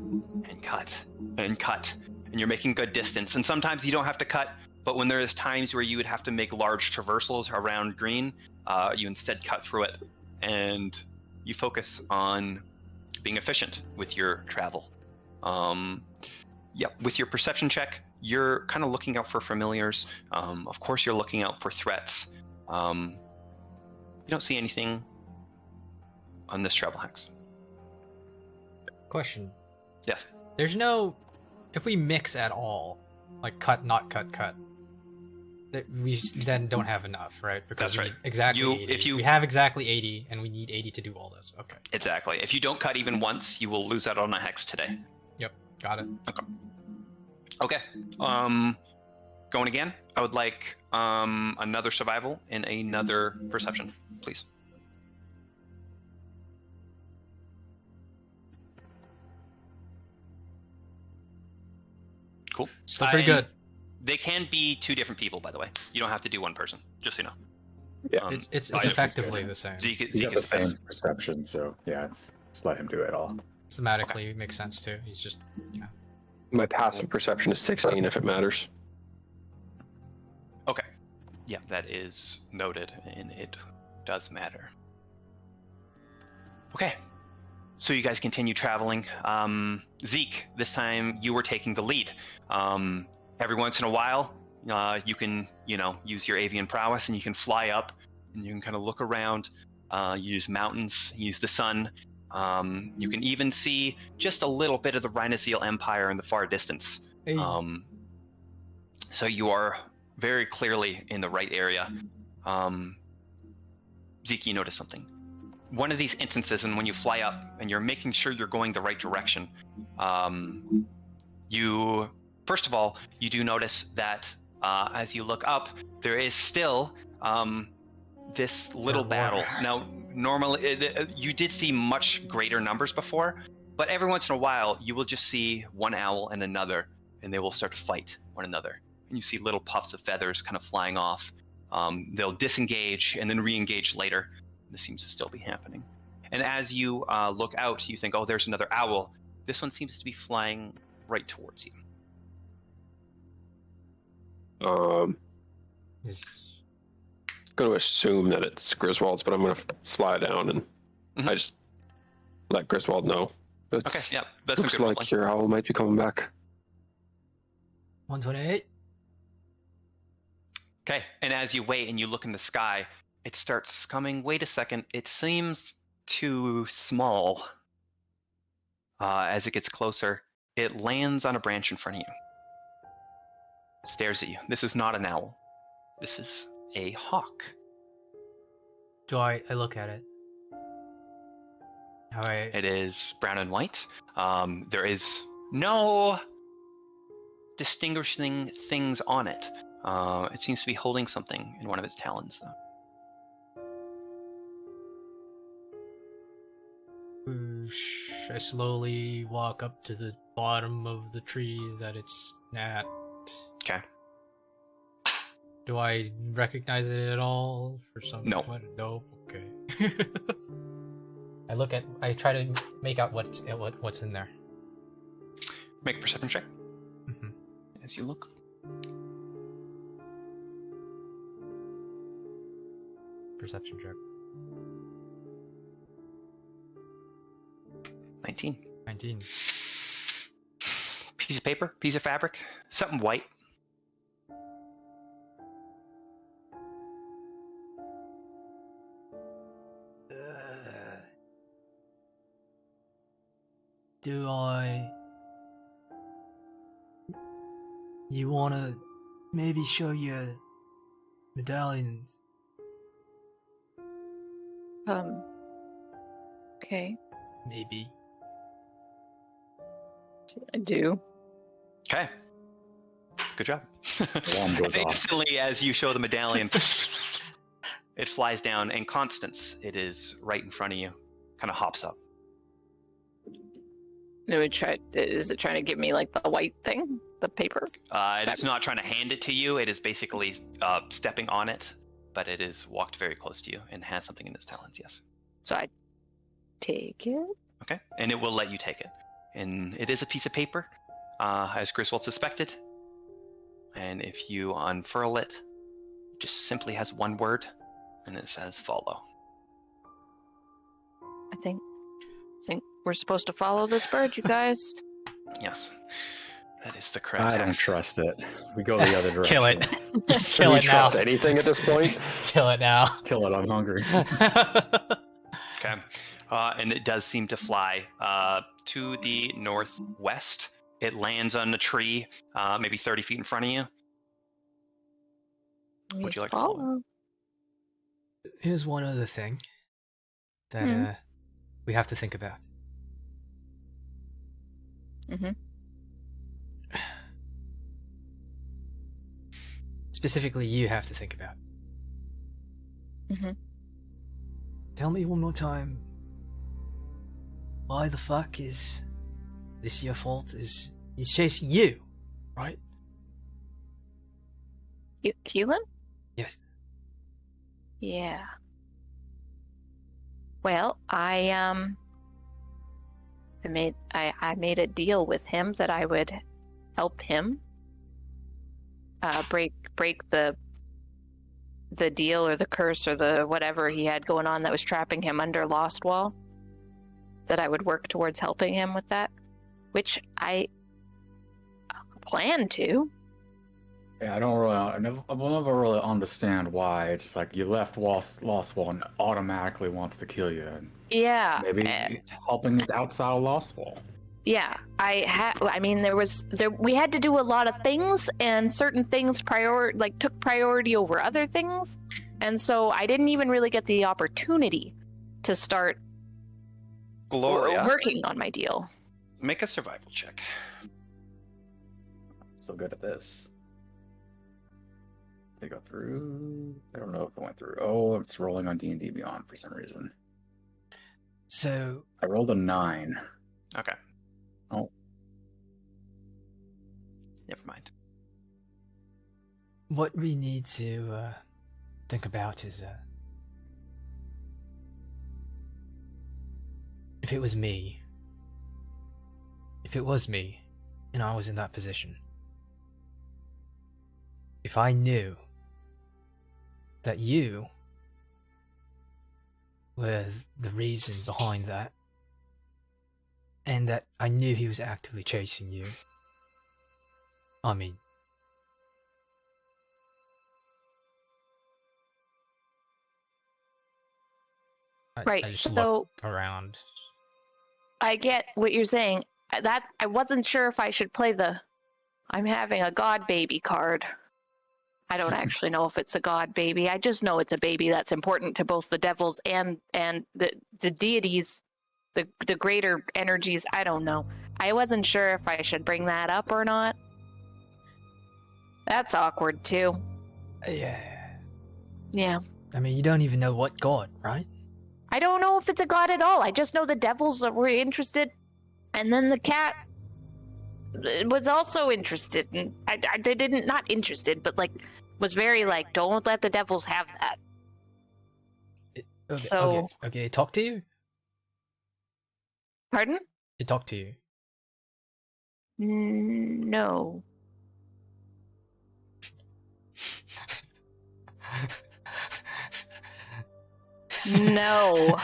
and cut and cut. And you're making good distance. And sometimes you don't have to cut, but when there is times where you would have to make large traversals around green, you instead cut through it. And you focus on being efficient with your travel. With your perception check, you're kind of looking out for familiars. Of course, you're looking out for threats. You don't see anything on this travel hex. Question. Yes. There's no... If we mix at all, like cut, not cut, cut, that we then don't have enough, right? Because That's we right. need exactly 80. We have exactly 80, and we need 80 to do all this. Okay. Exactly. If you don't cut even once, you will lose out on a hex today. Yep. Got it. Okay. Going again. I would like another survival and another perception, please. Cool. Still pretty good. They can be two different people, by the way. You don't have to do one person, just so you know. Yeah. It's effectively the same. Zeke He's got the is same perception, so yeah, just let him do it all. Thematically, it makes sense too. He's just, My passive perception is 16 if it matters. Okay. Yeah, that is noted, and it does matter. Okay. So you guys continue traveling. Zeke, this time you were taking the lead. every once in a while, you can, use your avian prowess and you can fly up and you can kind of look around, use mountains, use the sun. You can even see just a little bit of the Rhinoceal Empire in the far distance. Hey. So you are very clearly in the right area. Zeke, you notice something. One of these instances, and when you fly up and you're making sure you're going the right direction, first of all, you do notice that as you look up, there is still this little battle. Now, normally, you did see much greater numbers before, but every once in a while, you will just see one owl and another, and they will start to fight one another. And you see little puffs of feathers kind of flying off. They'll disengage and then re-engage later. This seems to still be happening. And as you look out, you think, oh, there's another owl. This one seems to be flying right towards you. Going to assume that it's Griswold's, but I'm going to fly down and I just let Griswold know. Okay, yeah, that's looks a good like your owl might be coming back. 128. Okay, and as you wait and you look in the sky, it starts coming. Wait a second, it seems too small. As it gets closer, it lands on a branch in front of you. It stares at you. This is not an owl. This is a hawk. Do I look at it? It is brown and white. There is no distinguishing things on it. It seems to be holding something in one of its talons, though. I slowly walk up to the bottom of the tree that it's at. Okay. Do I recognize it at all? For some? No. No. Okay. I try to make out what's in there. Make a perception check. Mm-hmm. As you look. Perception check. 19. 19. Piece of paper, piece of fabric, something white. You wanna maybe show your medallions? Okay. Maybe. I do. Okay. Good job. Alarm goes off. Instantly, as you show the medallion, it flies down, and Constance, it is right in front of you, kind of hops up. Is it trying to give me like the white thing? The paper? It's not trying to hand it to you. It is basically stepping on it, but it is walked very close to you and has something in its talons, yes. So I take it? Okay, and it will let you take it. And it is a piece of paper, as Griswold suspected. And if you unfurl it, it just simply has one word, and it says follow. I think we're supposed to follow this bird, you guys. Yes, that is the correct I don't answer. trust it. We go the other direction. Kill it. Can Kill we it now. trust anything at this point? Kill it now. Kill it, I'm hungry. Okay, and it does seem to fly to the northwest. It lands on a tree, maybe 30 feet in front of you. Would you like to follow? Here's one other thing that we have to think about. Mm-hmm. Specifically, you have to think about. Mm-hmm. Tell me one more time. Why the fuck is this your fault? He's chasing you, right? Keelan? Yes. Yeah. Well, I made a deal with him that I would help him break the deal or the curse or the whatever he had going on that was trapping him under Lost Wall. That I would work towards helping him with that, which I plan to. Yeah, I will never really understand why it's like you left Lost Wall and automatically wants to kill you. And Yeah. maybe helping is outside of Lost Wall. Yeah, I mean, we had to do a lot of things, and certain things took priority over other things, and so I didn't even really get the opportunity to start Gloria, working on my deal. make a survival check. So good at this. Did it go through? I don't know if it went through. Oh, it's rolling on D&D Beyond for some reason. So I rolled a 9. Okay. Oh. Never mind. what we need to think about is if it was me, and I was in that position, if I knew that you were the reason behind that, and that I knew he was actively chasing you, I mean, Right, I just so look around. I get what you're saying. That I wasn't sure if I should play the I'm having a god baby card. I don't actually know if it's a god baby. I just know it's a baby that's important to both the devils and the deities, the greater energies. I don't know. I wasn't sure if I should bring that up or not. That's awkward too. Yeah. Yeah. I mean, you don't even know what god, right? I don't know if it's a god at all. I just know the devils were interested, and then the cat was also interested. And they didn't, not interested, but like was very like, don't let the devils have that. Okay, So- okay, talk to you? Pardon? It talked to you. No. No.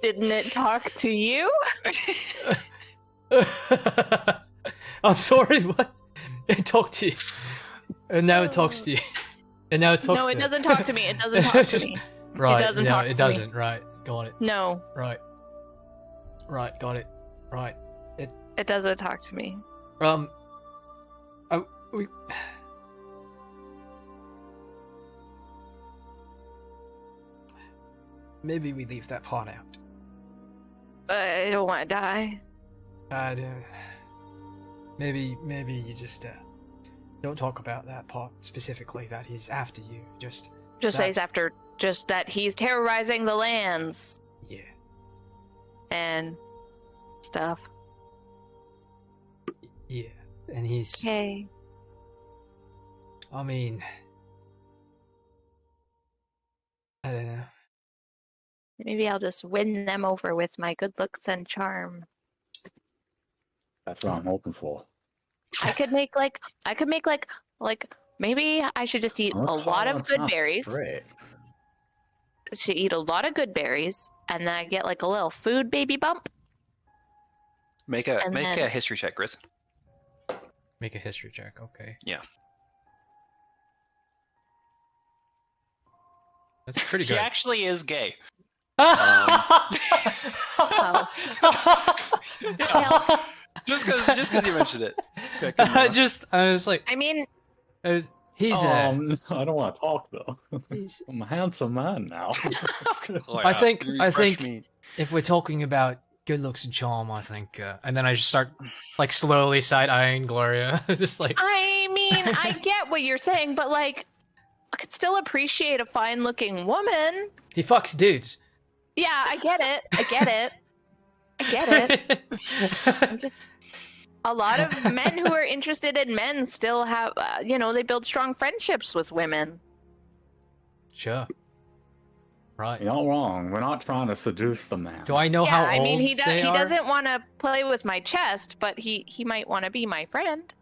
Didn't it talk to you? I'm sorry, what? It talked to you. And now it talks to you. And now it talks No, to it doesn't talk to me. It doesn't talk to me. Right, doesn't no, talk to it me. doesn't. Right, got it. No, Right. Right, got it. Right. it doesn't talk to me. We... Maybe we leave that part out. I don't want to die. I don't... Maybe you just, don't talk about that part specifically, that he's after you. Just Say he's after, just that he's terrorizing the lands yeah. and stuff. Yeah. And he's... Okay. I mean... I don't know. Maybe I'll just win them over with my good looks and charm. That's what I'm hoping for. I could make like maybe I should just eat a lot of good berries. Should eat a lot of good berries, and then I get like a little food baby bump. Make And then- a history check, Grizz. Make a history check, okay. Yeah. That's pretty He good. actually is gay. Oh. Well, Just because you mentioned it. Okay, come on. I was like, I mean, he's I don't want to talk though. he's, I'm a handsome man now. Oh, I yeah. think- You I fresh think- meat. if we're talking about good looks and charm, I think, and then I just start, like, slowly side-eyeing Gloria, just like, I mean, I get what you're saying, but like, I could still appreciate a fine-looking woman. he fucks dudes. Yeah, I get it. I get it. I'm just a lot of men who are interested in men still have, they build strong friendships with women. Sure. Right. You're not wrong. We're not trying to seduce the man. Do I know Yeah, how I mean, old he they are? doesn't want to play with my chest, but he might want to be my friend.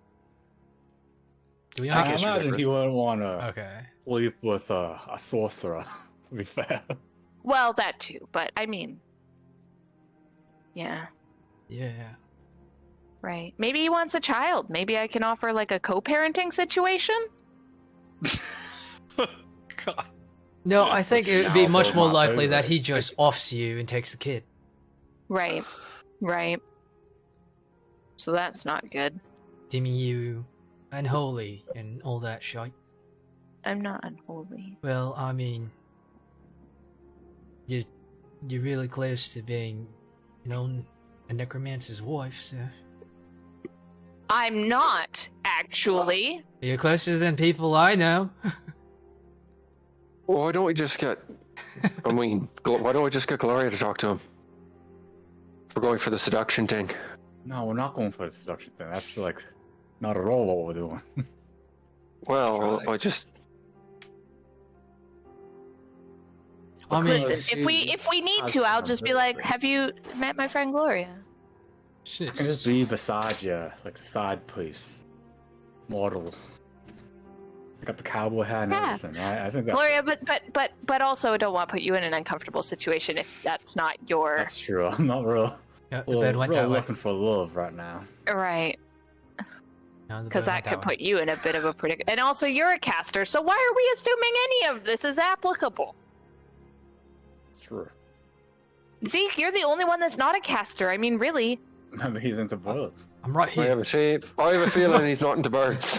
Do we know I how guess you're imagine right, he wouldn't want to Okay. sleep with a sorcerer. To be fair. Well, that too, but I mean, Yeah. Yeah. Right. Maybe he wants a child. Maybe I can offer like a co-parenting situation. God. No, I think it would be Now much those more my likely that favorite. he just offs you and takes the kid. Right. Right. So that's not good. Deeming you unholy and all that shite. I'm not unholy. Well, I mean, you're really close to being, a necromancer's wife, so I'm not, actually. you're closer than people I know. Well, why don't we just get? I mean, why don't we just get Gloria to talk to him? We're going for the seduction thing. No, we're not going for the seduction thing. That's like not at all what we're doing. Well, I just. I mean, Listen, if we need to, I'll just be like, "Have you met my friend Gloria?" I can just be beside you, like a side piece, model. I got the cowboy hat and Yeah. everything. I think that's Gloria, but also I don't want to put you in an uncomfortable situation if that's not your that's true. I'm not real, yeah, the bed went real that way. looking for love right now. right. No, the Because bed that went could way. put you in a bit of a predicament. And also, you're a caster, so why are we assuming any of this is applicable? It's true. Zeke, you're the only one that's not a caster. I mean, really. Maybe he's into birds. I'm right I have here. a feeling he's not into birds.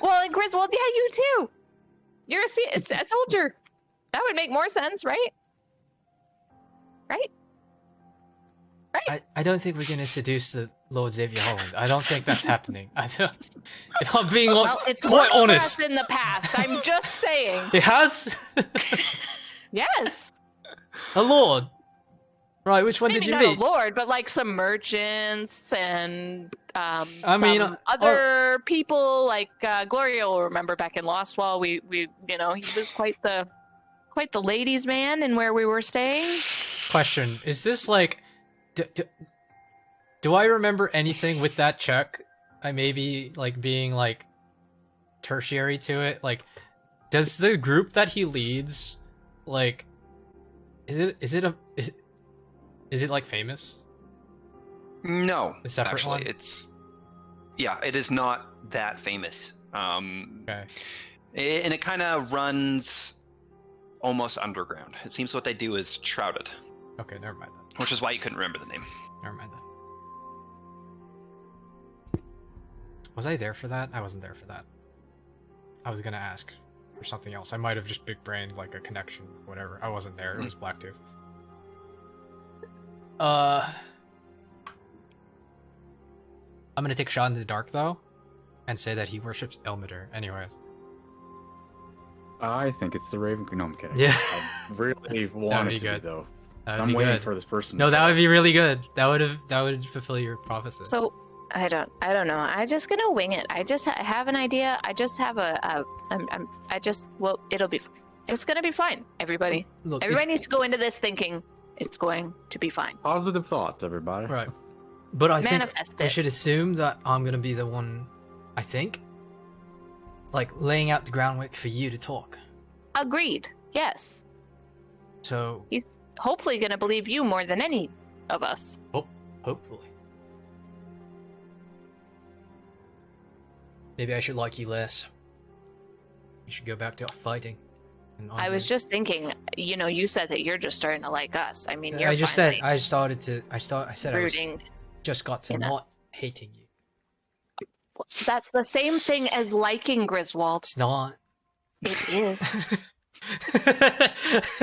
Well, and Griswold, yeah, you too. You're a soldier. That would make more sense, right? Right? I don't think we're gonna seduce the Lord Xavier Holland. I don't think that's happening. I don't. If I'm being Well, it's quite worked for honest, us in the past. I'm just saying. it has. Yes. A lord. Right, which one Maybe did you not meet? a lord, but like some merchants and mean, other people. Like Gloria will remember back in Lost Wall, we he was quite the ladies' man in where we were staying. Question: is this like? Do I remember anything with that check? I maybe like being like tertiary to it. Like, does the group that he leads, like, is it like famous? No, The separate actually, one? it is not that famous. Okay. And it kind of runs almost underground. It seems what they do is shrouded, Okay, never mind that. which is why you couldn't remember the name. Never mind that. Was I there for that? I wasn't there for that. I was gonna ask for something else. I might have just big brained like a connection, whatever. I wasn't there. It was Blacktooth. I'm gonna take a shot in the dark though, and say that he worships Elmider. Anyways. I think it's the Raven. No, I'm kidding. Yeah. I really want be it to good. be though. That'd I'm be waiting good. for this person. No, to that show would up. be really good. That would fulfill your prophecy. So I don't know. I'm just gonna wing it. I just have an idea. I just have it'll be fine. It's gonna be fine. Everybody Look, needs to go into this thinking it's going to be fine. Positive thoughts, everybody. right. But I think Manifest we it. should assume that I'm gonna be the one. I think, like laying out the groundwork for you to talk. Agreed. Yes. So He's hopefully gonna believe you more than any of us. hopefully, maybe I should like you less. You should go back to fighting. And I was just thinking, you said that you're just starting to like us. I mean, you're I just said finally I started to. I said I was rooting. just got to in us. not hating you. That's the same thing as liking Griswold. It's not. It is.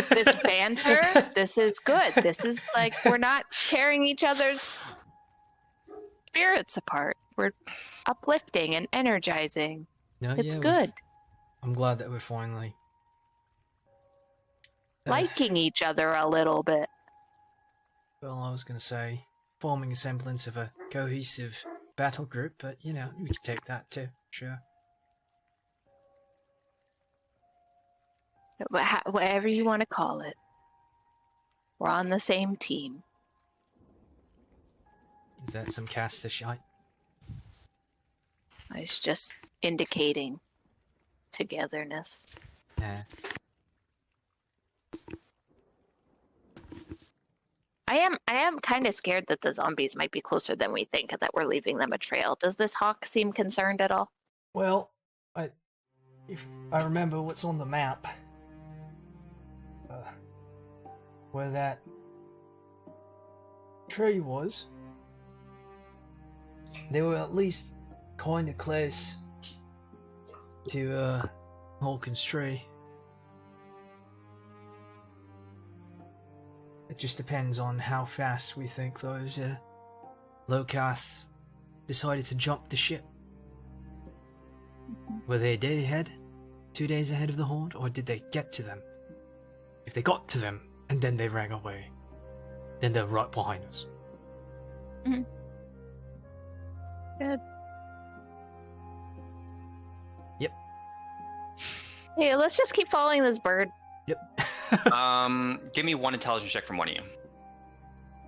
This banter, this is good. This is like we're not tearing each other's spirits apart. We're uplifting and energizing. No, It's yeah, good. I'm glad that we're finally Liking each other a little bit. Well, I was gonna say forming a semblance of a cohesive battle group, but we could take that too. Sure. Whatever you want to call it. We're on the same team. Is that some caster shite? It's just indicating togetherness. Nah. I am kind of scared that the zombies might be closer than we think and that we're leaving them a trail. Does this hawk seem concerned at all? Well, if I remember what's on the map, where that tree was, they were at least kind of close to Hawkins tree. It just depends on how fast we think those Locaths decided to jump the ship. Were they a day ahead? 2 days ahead of the Horde? Or did they get to them? If they got to them, and then they ran away, then they're right behind us. Mm-hmm. Good. Yep. Hey, let's just keep following this bird. Yep. Give me one intelligence check from one of you.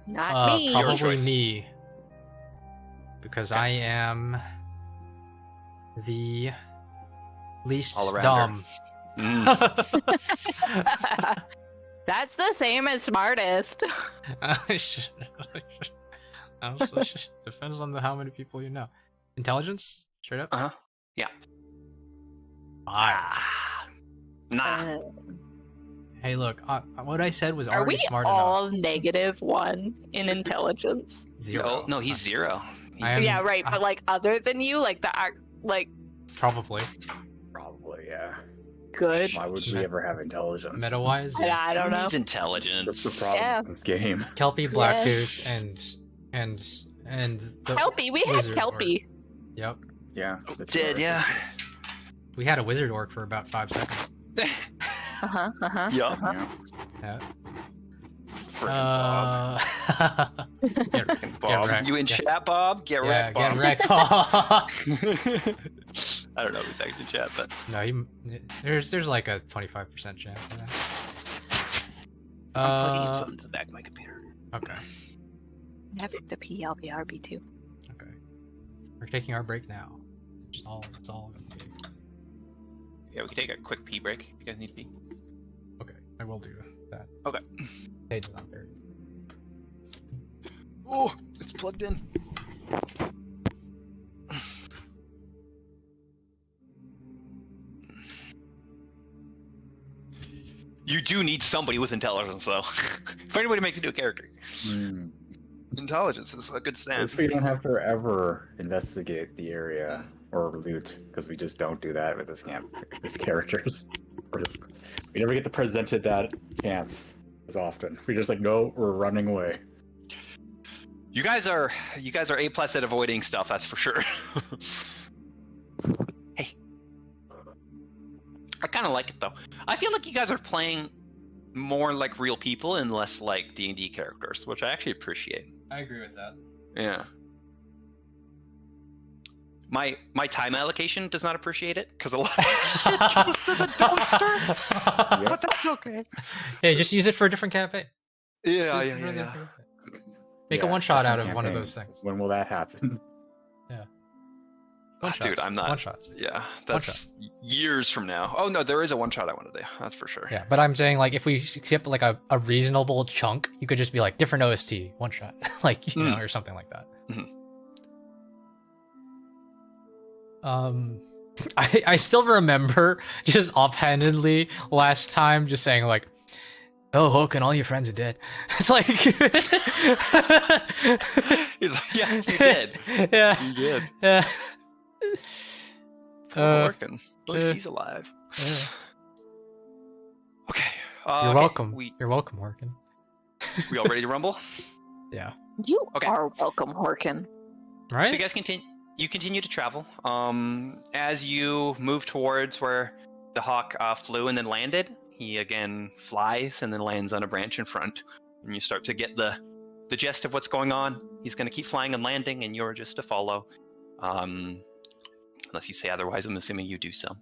Not me. Your Probably choice. me. Because I am the least All-arounder. dumb. That's the same as smartest. Depends on how many people you know. Intelligence? Straight up? Uh-huh. Yeah. 5. Nah. Hey, look, what I said was Are already we smart all enough. -1 in intelligence? 0. No, he's 0. I am- Yeah, right. But like other than you, like Probably. Probably, yeah. good. Why would we ever have intelligence? Meta-wise, I don't know. He's intelligent. That's the problem Yeah. with this game. Kelpie, Blacktooth, and the Kelpie, we had wizard Kelpie. orc. Yep. Yeah. that's Did, what I yeah. think. We had a wizard orc for about 5 seconds. Uh-huh. Yup. Yeah. Yeah. Bob. Get Bob. wrecked. You in Get- chat, Bob? Get yeah, wrecked, get Bob. wrecked. I don't know if he's actually in chat, but No, there's like a 25% chance of that. I'm plugging in something to the back of my computer. Okay. I have the PLBRB too. Okay. We're taking our break now. That's all gonna be. Yeah, we can take a quick pee break if you guys need to pee. Okay, I will do that. Okay. Hey, do not bury. Oh, it's plugged in. You do need somebody with intelligence, though. If anybody makes a new character, Hmm. intelligence is a good At stance. least we don't have to ever investigate the area or loot, because we just don't do that with this characters. We never get to presented that chance as often. We just like, no, we're running away. You guys are A+ at avoiding stuff, that's for sure. Hey, I kind of like it though. I feel like you guys are playing more like real people and less like D&D characters, which I actually appreciate. I agree with that. Yeah. My time allocation does not appreciate it because a lot of shit goes to the dumpster, but that's okay. Hey, just use it for a different campaign. Yeah, Just use it for a yeah. different campaign. Make a Yeah, one-shot out different of one of campaigns. those things. When will that happen? One-shots. Dude, I'm not. One-shots. Yeah, that's years from now. Oh no, there is a one shot I want to do. That's for sure. Yeah, but I'm saying, like, if we skip, like, a reasonable chunk, you could just be like, different OST, one-shot. Like, you know, or something like that. Mhm. I still remember just offhandedly last time just saying, like, oh, Hook and all your friends are dead. It's like... He's like, yeah, you did. Yeah. You did. Yeah. Working. At least uh, he's alive. yeah. Okay. You're okay, welcome. We You're welcome, Horkin. all ready to rumble? Yeah. You Okay. are welcome, Horkin. Right? So you guys continue to travel. As you move towards where the hawk flew and then landed, he again flies and then lands on a branch in front, and you start to get the gist of what's going on. He's going to keep flying and landing, and you're just to follow. Unless you say otherwise, I'm assuming you do so.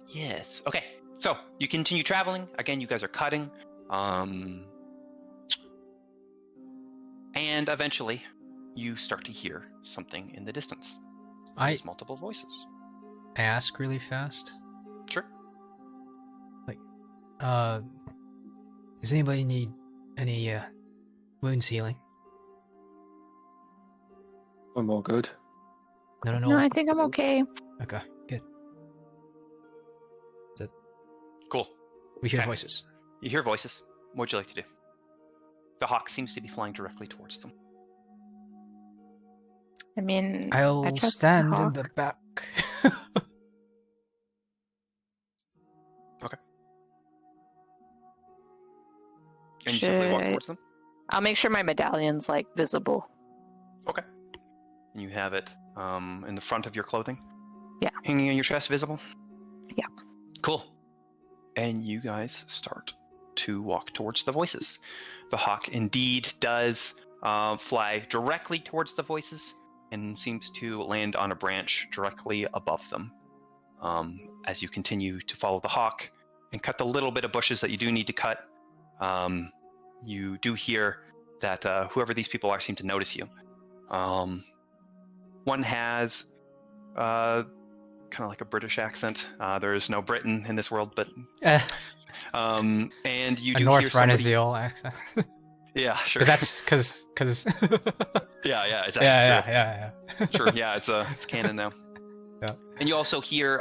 Yes. Okay. So you continue traveling. Again, you guys are cutting. And eventually, you start to hear something in the distance. I There's multiple voices. ask really fast. Sure. Does anybody need any wounds healing? I'm all good. No. No, I think I'm okay. Okay, good. Cool. We hear Okay. voices. You hear voices. What would you like to do? The hawk seems to be flying directly towards them. I mean, I I'll trust the stand in hawk. the back. Okay. And you simply walk Should- towards them? I'll make sure my medallion's like visible. Okay. And you have it in the front of your clothing? Yeah. Hanging on your chest, visible? Yeah. Cool. And you guys start to walk towards the voices. The hawk indeed does fly directly towards the voices and seems to land on a branch directly above them. As you continue to follow the hawk and cut the little bit of bushes that you do need to cut, you do hear that whoever these people are seem to notice you. One has kind of like a British accent. There is no Britain in this world, but and you A do North hear somebody... Rhinesial accent. Yeah, sure. Because yeah, exactly. yeah. Sure, yeah, it's canon now. Yeah. And you also hear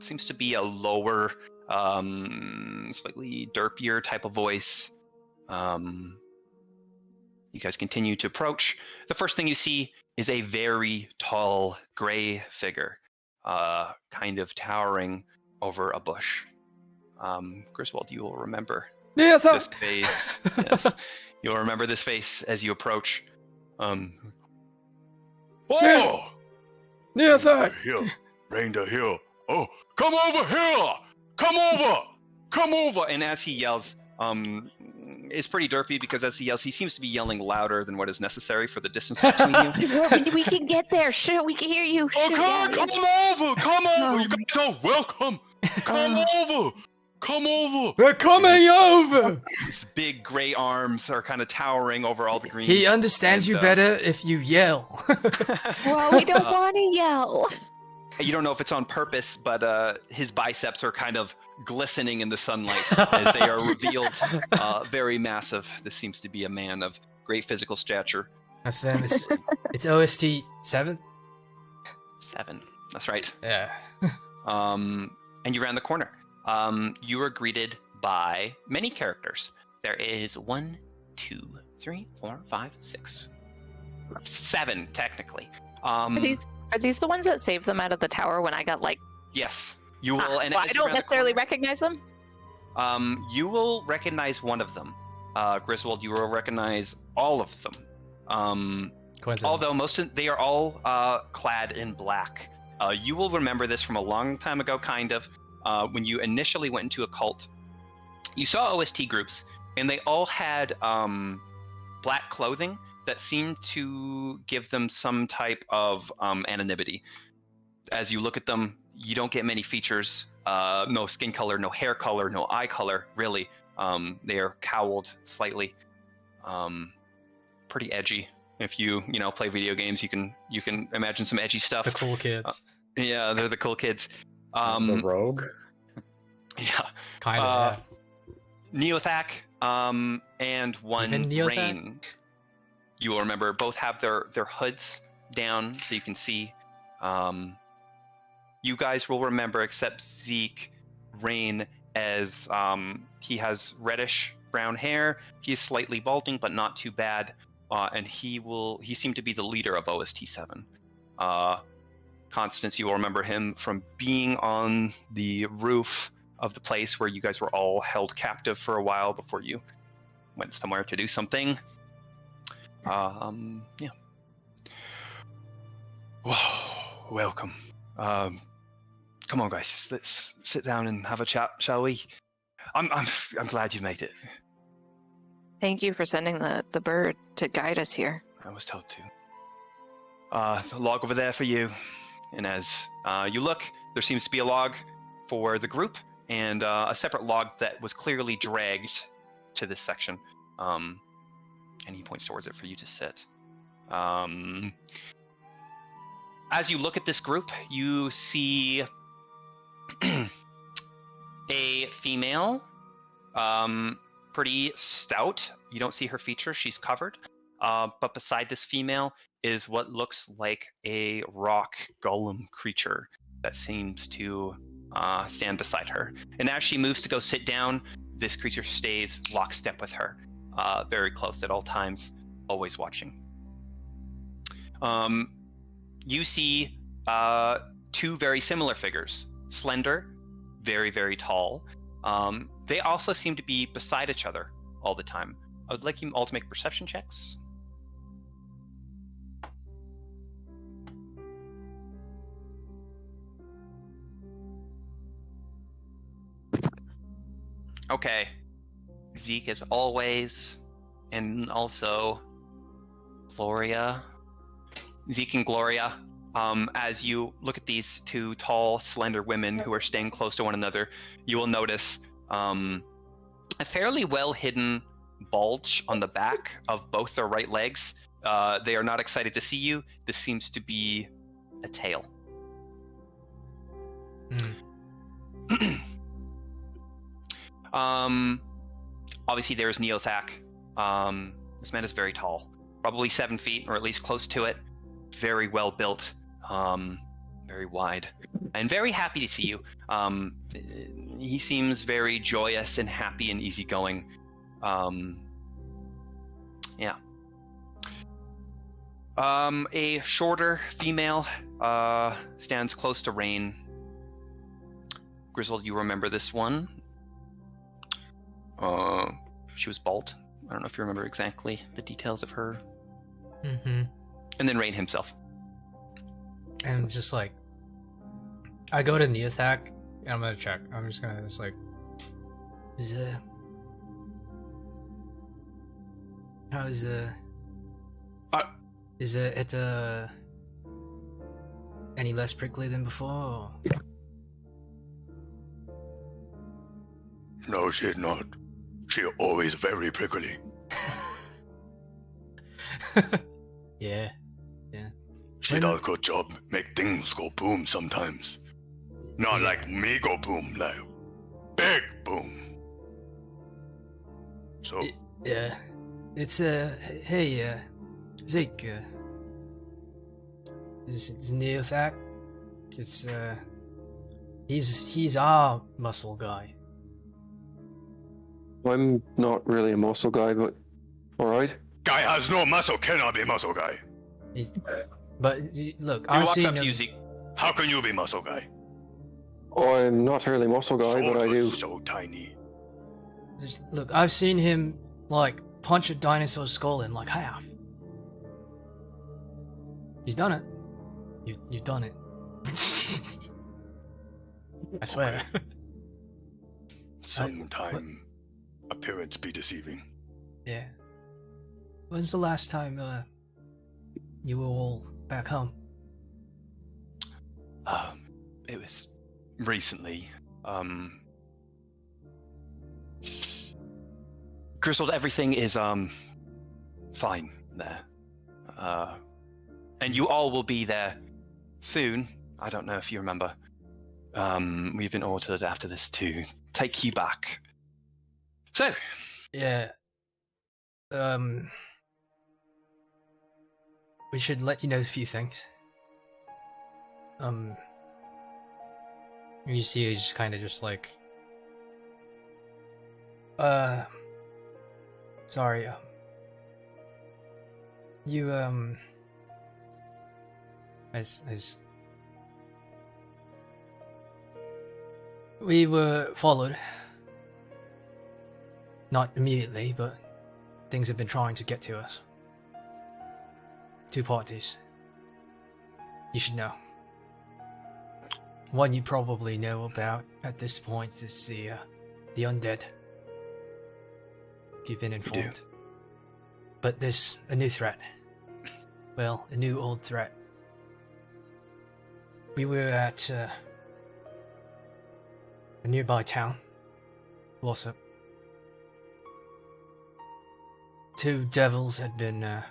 seems to be a lower, slightly derpier type of voice. You guys continue to approach. The first thing you see is a very tall gray figure, kind of towering over a bush. Griswold, you will remember this face. Yes, you'll remember this face as you approach. Oh! Near Here. Reindeer here. Oh, come over here! Come over! Come over! And as he yells, it's pretty derpy because as he yells, he seems to be yelling louder than what is necessary for the distance between you. We can get there. Sure, we can hear you. Okay, come over! Come over! You guys are welcome! Come over! Come over! We're coming over! His big gray arms are kind of towering over all the green. He understands and, you better if you yell. Well, we don't want to yell. You don't know if it's on purpose, but his biceps are kind of glistening in the sunlight as they are revealed. Very massive. This seems to be a man of great physical stature. That's it's OST 7? 7. That's right. Yeah. And you ran the corner. You were greeted by many characters. There is 1, 2, 3, 4, 5, 6, 7 technically. Are these the ones that saved them out of the tower when I got like? Yes, you will. And So as I you don't ran the necessarily corner, recognize them. You will recognize one of them. Griswold, you will recognize all of them. Although they are all clad in black. You will remember this from a long time ago, kind of. When you initially went into a cult, you saw OST groups, and they all had black clothing that seemed to give them some type of anonymity. As you look at them, you don't get many features. No skin color, no hair color, no eye color, really. They are cowled slightly. Pretty edgy. If you play video games, you can imagine some edgy stuff. The cool kids. Yeah, they're the cool kids. The rogue? Yeah. Kind of, Neothak, and one Even Neothak? Rain. You will remember both have their hoods down so you can see. You guys will remember, except Zeke, Rain, as he has reddish brown hair. He is slightly balding, but not too bad. And he seemed to be the leader of OST 7. Constance, you will remember him from being on the roof of the place where you guys were all held captive for a while before you went somewhere to do something. Yeah. Whoa, welcome. Come on, guys. Let's sit down and have a chat, shall we? I'm glad you made it. Thank you for sending the bird to guide us here. I was told to. The log over there for you. And as you look, there seems to be a log for the group and a separate log that was clearly dragged to this section. And he points towards it for you to sit. As you look at this group, you see a female Pretty stout. You don't see her features. She's covered. But beside this female is what looks like a rock golem creature that seems to stand beside her. And as she moves to go sit down, this creature stays lockstep with her, very close at all times, always watching. You see two very similar figures, slender, very, very tall. They also seem to be beside each other all the time. I would like you all to make perception checks. Okay. Zeke as always, and also Gloria. Zeke and Gloria, as you look at these two tall, slender women who are staying close to one another, you will notice a fairly well-hidden bulge on the back of both their right legs. They are not excited to see you. This seems to be a tail. Obviously, there's Neothak. This man is very tall, probably 7 feet, or at least close to it. Very well built, very wide, and very happy to see you. He seems very joyous and happy and easygoing. Yeah. A shorter female stands close to Rain. Grizzled, you remember this one? She was bald. I don't know if you remember exactly the details of her. Mm-hmm. And then Rain himself. And just like, I go to Neothak, and I'm gonna check. I'm just gonna just like, is how's is it any less prickly than before? No, she's not. She always very prickly. Yeah. She does a good job. Make things go boom sometimes. Not like me go boom, like big boom. So Yeah. It's hey Zeke. It's Neothak. It's he's our muscle guy. I'm not really a muscle guy, but alright. guy has no muscle, cannot be muscle guy. But look, He I've walks seen up to him. you, Zeke. How can you be muscle guy? I'm not really a muscle guy, Sword but I do. was so tiny. Look, I've seen him like punch a dinosaur skull in like half. He's done it. You've done it. I swear. Sometime appearance be deceiving. Yeah. When's the last time you were all back home? It was recently. Grizzled, everything is fine there. And you all will be there soon. I don't know if you remember. We've been ordered after this to take you back. So, Yeah. We should let you know a few things. You see, he's just kind of just like, sorry. You we were followed. Not immediately, but things have been trying to get to us. 2 parties. You should know. One you probably know about at this point is the undead. You've been informed. But there's a new threat. Well, a new old threat. We were at a nearby town, Glossop. 2 devils had been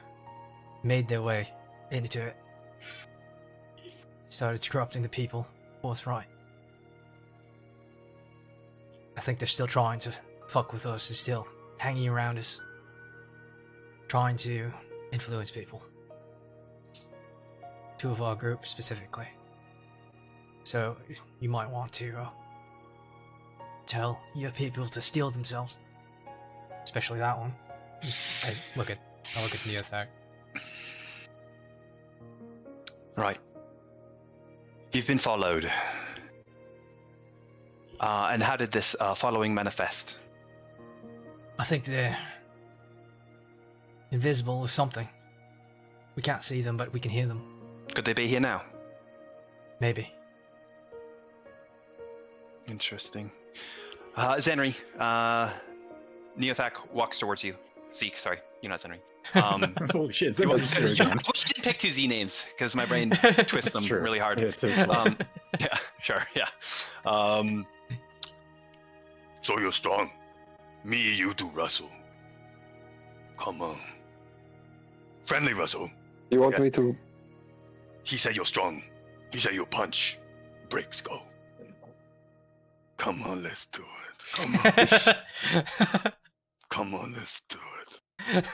made their way into it. Started corrupting the people forthright. I think they're still trying to fuck with us is still hanging around us, trying to influence people. Two of our group specifically. So you might want to tell your people to steel themselves, especially that one. I look at Neothak. Right. You've been followed. And how did this following manifest? I think they're invisible or something. We can't see them, but we can hear them. Could they be here now? Maybe. Interesting. Zenri, Neothak walks towards you. Zeke, sorry, you're not Zenri. Holy shit! You Someone's here again. didn't pick two Z names because my brain twists them True. really hard. Yeah, it's his fault. Yeah, sure, yeah. So you're strong. Me, you do wrestle. Come on. Friendly wrestle. You want Yeah. me to? He said you're strong. He said you punch. Breaks go. Come on, let's do it. Come on. Come on, let's do it.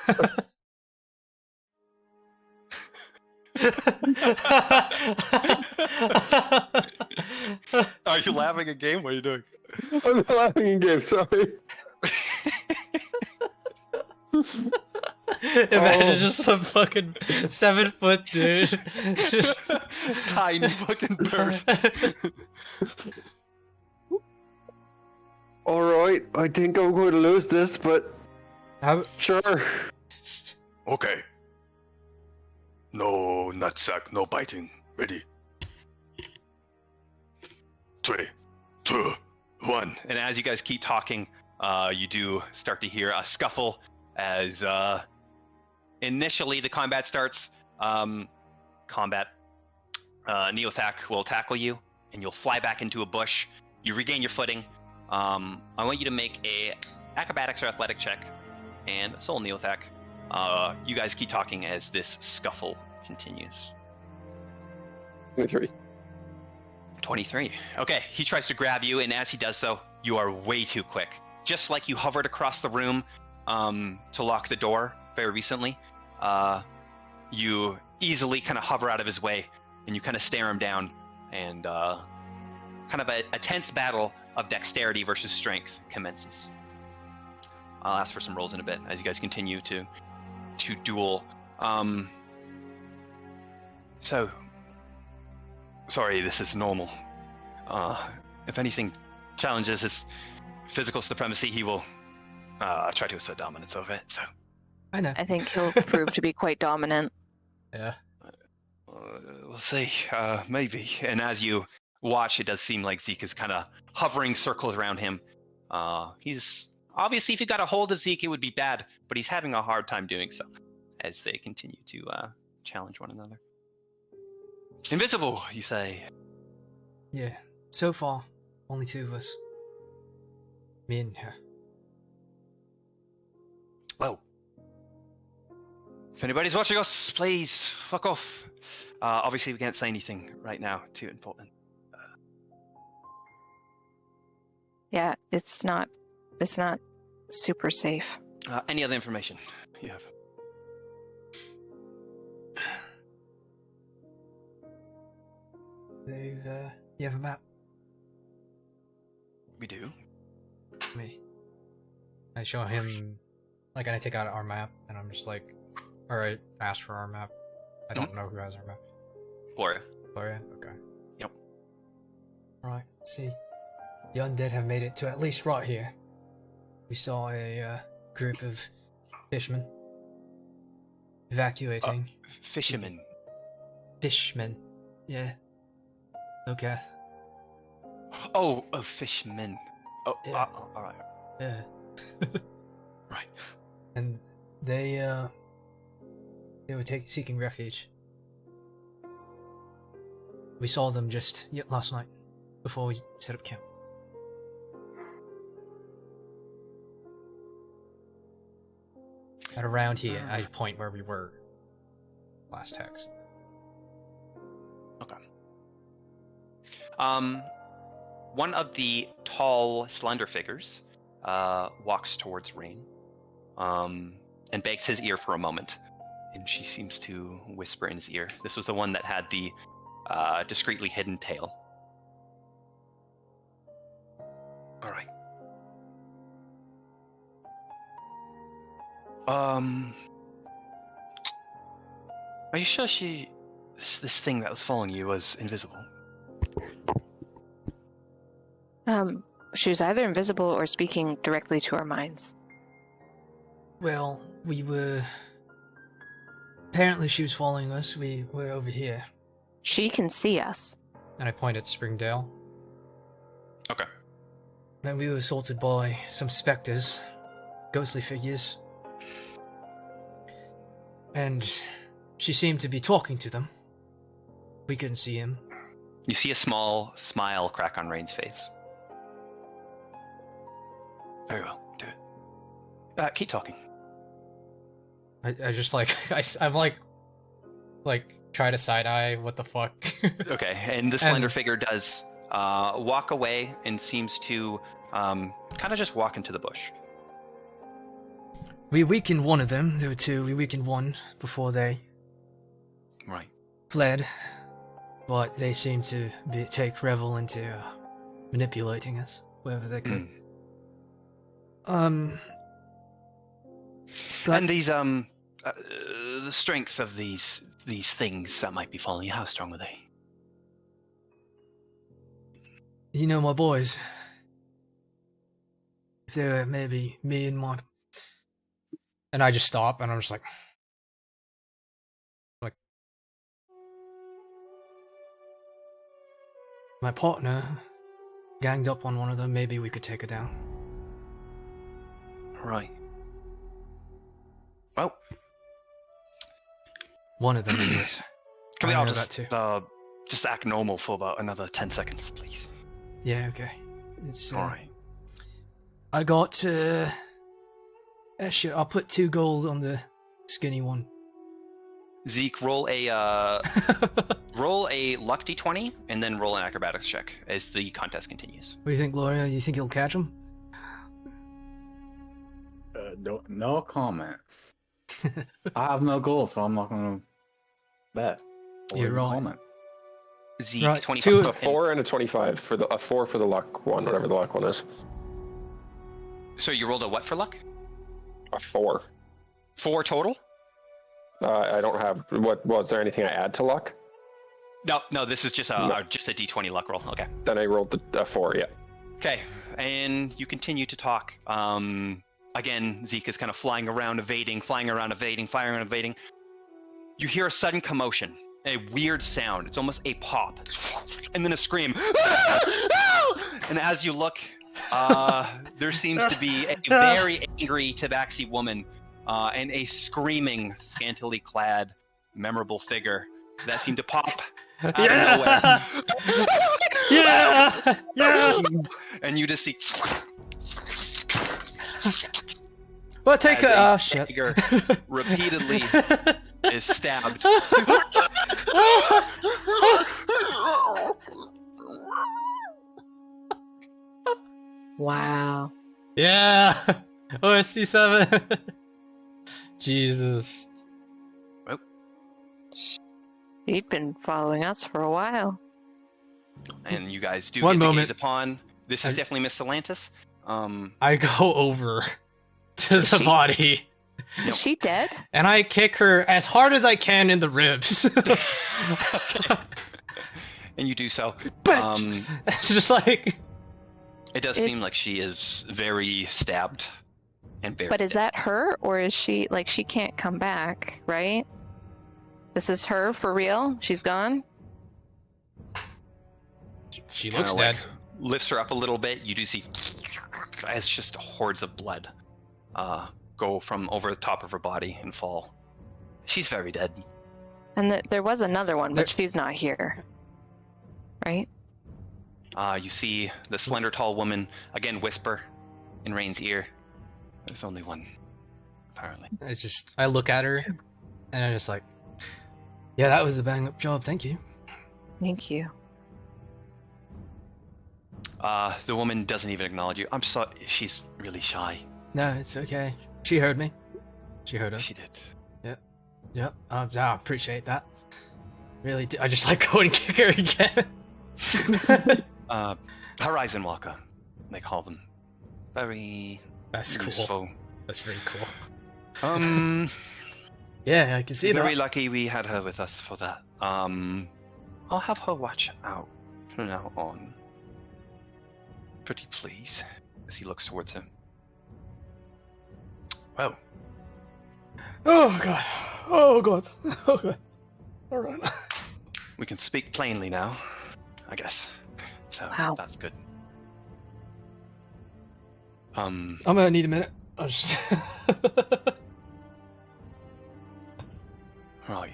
Are you laughing at game? What are you doing? I'm not laughing in game. Sorry. Imagine just some fucking 7 foot dude. Just Tiny fucking bird. All right, I think I'm going to lose this, but How... sure. Okay. No nutsack, no biting. Ready? 3, 2, 1. And as you guys keep talking, you do start to hear a scuffle as initially the combat starts. Neothak will tackle you, and you'll fly back into a bush. You regain your footing. I want you to make a acrobatics or athletic check, and Soul Neothak. You guys keep talking as this scuffle continues. 23. 23. Okay, he tries to grab you, and as he does so, you are way too quick. Just like you hovered across the room to lock the door very recently, you easily kind of hover out of his way, and you kind of stare him down, and kind of a tense battle of dexterity versus strength commences. I'll ask for some rolls in a bit as you guys continue to duel. So, sorry, this is normal. If anything challenges his physical supremacy, he will try to assert dominance over it. So, I know. I think he'll prove to be quite dominant. Yeah. we'll see. Maybe. And as you watch, it does seem like Zeke is kind of hovering circles around him. He's obviously, if you got a hold of Zeke, it would be bad, but he's having a hard time doing so as they continue to challenge one another. Invisible, you say? Yeah. So far, only 2 of us. Me and her. Well, if anybody's watching us, please fuck off. Obviously, we can't say anything right now too important. Yeah, it's not super safe. Any other information you have? You have a map? We do. Me. I show him, like, I take out our map, and I'm just like, alright, ask for our map. I don't know who has our map. Gloria. Gloria? Okay. Yep. Alright, let's see. The undead have made it to at least right here. We saw a group of fishermen evacuating. Fisherman. Fishmen. Yeah. Okay. Oh, fishmen. Oh, Yeah. all right. Yeah. Right. And they were seeking refuge. We saw them just last night, before we set up camp. At around here, I point where we were last text. Okay. One of the tall, slender figures walks towards Rain, and begs his ear for a moment. And she seems to whisper in his ear. This was the one that had the discreetly hidden tail. All right. Are you sure this thing that was following you was invisible? She was either invisible or speaking directly to our minds. Well, we were... Apparently she was following us. We were over here. She can see us. And I point at Springdale. Okay. And we were assaulted by some specters. Ghostly figures. And she seemed to be talking to them. We couldn't see him. You see a small smile crack on Rain's face. Very well, do it. Keep talking. I just like I'm like try to side eye. What the fuck? Okay, and the slender figure does walk away and seems to kind of just walk into the bush. We weakened one of them. There were two. We weakened one before they Right. fled. But they seem to take revel into manipulating us wherever they could. But And these the strength of these things that might be following you, how strong are they? you know my boys. If they were maybe me and my... And I just stop, and I'm just like my partner ganged up on one of them, maybe we could take her down. Right. Well, One of them, anyways. can we I all know that just act normal for about another 10 seconds, please? Yeah, okay. It's, All right. I got, shit, I'll put 2 gold on the skinny one. Zeke, roll a luck d20 and then roll an acrobatics check as the contest continues. What do you think, Gloria? You think you'll catch him? No comment. I have no goal, so I'm not going to bet. Or You're even right. Comment. Zeke, Right, 25. A 4 and a 25 for a 4 for the luck one, whatever the luck one is. So you rolled a what for luck? A 4. 4 total? I don't have what. Was there anything I add to luck? No. This is just a d20 luck roll. Okay. Then I rolled a 4. Yeah. Okay, and you continue to talk. Again, Zeke is kind of flying around, evading. You hear a sudden commotion, a weird sound. It's almost a pop, and then a scream. And as you look, there seems to be a very angry Tabaxi woman and a screaming, scantily clad, memorable figure that seemed to pop out of nowhere. Yeah! And you just see Well, take as it. a Oh, shit. figure repeatedly is stabbed. Wow. yeah, OST 7. Jesus. She'd been following us for a while. And you guys do One get to moment. gaze upon. This is definitely Miss Atlantis. I go over to the She- body Yep. Is she dead? and I kick her as hard as I can in the ribs. Okay. And you do so. Bitch! It's just like It does Is- seem like she is very stabbed and very But is dead. that her, or is she, like, she can't come back, right? This is her for real? She's gone? she Kinda looks like dead. lifts her up a little bit. You do see it's just hordes of blood go from over the top of her body and fall. She's very dead. And there was another one, but There- she's not here. Right? You see the slender, tall woman again whisper in Rain's ear. There's only one, apparently. It's just I look at her and I'm just like, Yeah, that was a bang up job, thank you. Thank you. The woman doesn't even acknowledge you. I'm sorry. She's really shy. No, it's okay. She heard me. She heard us. She did. Yep. I appreciate that. Really, I just like go and kick her again. Horizon Walker, they call them. Very That's useful. cool. That's very cool. Yeah, I can see Very that. lucky we had her with us for that. I'll have her watch out from now on. Pretty please, as he looks towards him. Well, Oh god. Oh god. Oh god. All right. we can speak plainly now, I guess. So Wow. that's good. I'm gonna need a minute. I'll just... Right.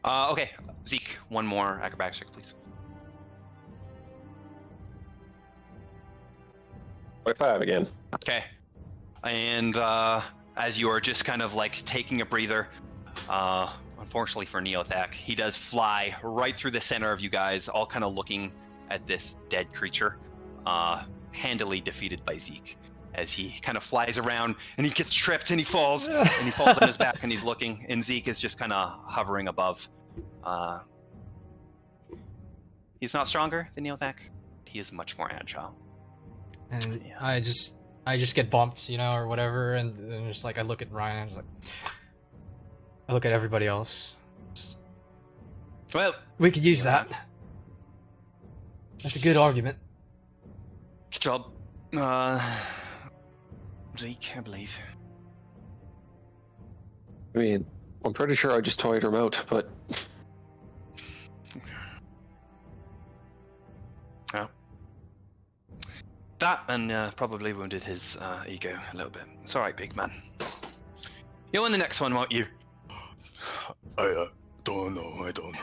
Okay, Zeke, one more acrobatics check, please. 25 again. Okay. And as you are just kind of like taking a breather, unfortunately for Neothak, he does fly right through the center of you guys, all kind of looking at this dead creature, handily defeated by Zeke. As he kind of flies around and he gets tripped and he falls on his back and he's looking, and Zeke is just kind of hovering above. He's not stronger than Neothak. He is much more agile. And Yes. I just get bumped, or whatever, and just like I look at Ryan, and just like I look at everybody else. Well, We could use that. That's a good argument. good job. Zeke, I believe. I mean, I'm pretty sure I just toyed him out, but Yeah. That and probably wounded his ego a little bit. It's alright, big man. You'll win the next one, won't you? I don't know. I don't know.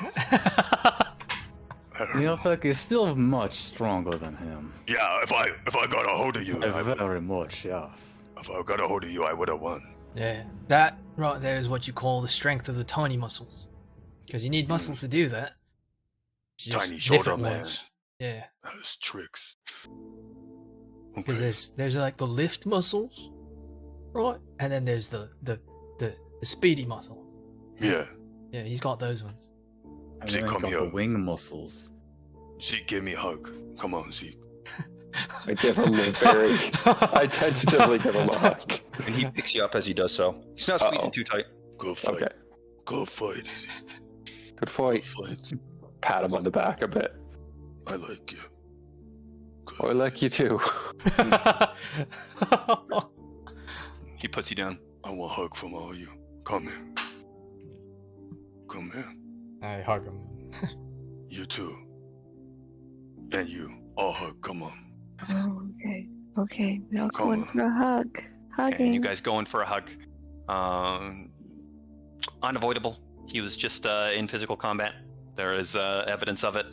I don't know. Neothak is still much stronger than him. Yeah, if I got a hold of you, Very much, yes. if I got a hold of you, I would have won. Yeah, that right there is what you call the strength of the tiny muscles. Because you need muscles to do that. Just Tiny shoulder different man. ones. Yeah, That's tricks. because Okay. there's like the lift muscles, right? And then there's the speedy muscle. Yeah. Yeah, he's got those ones. And Zeke, then he's come got the here. wing muscles. Zeke, give me a hug. Come on, Zeke. I give him I tentatively give him a hug. And he picks you up as he does so. He's not squeezing Uh-oh. too tight. Go fight. Okay, Go fight. good Go fight. fight. Pat him on the back a bit. I like you. Good. Oh, I like you too. He puts you down. I want a hug from all you. Come here. Come here. I hug him. You too. And you. All hug. Come on. Oh, okay. Okay, we all Come go in on. for a hug. Hugging. And you guys go in for a hug. Unavoidable. He was just in physical combat. There is evidence of it.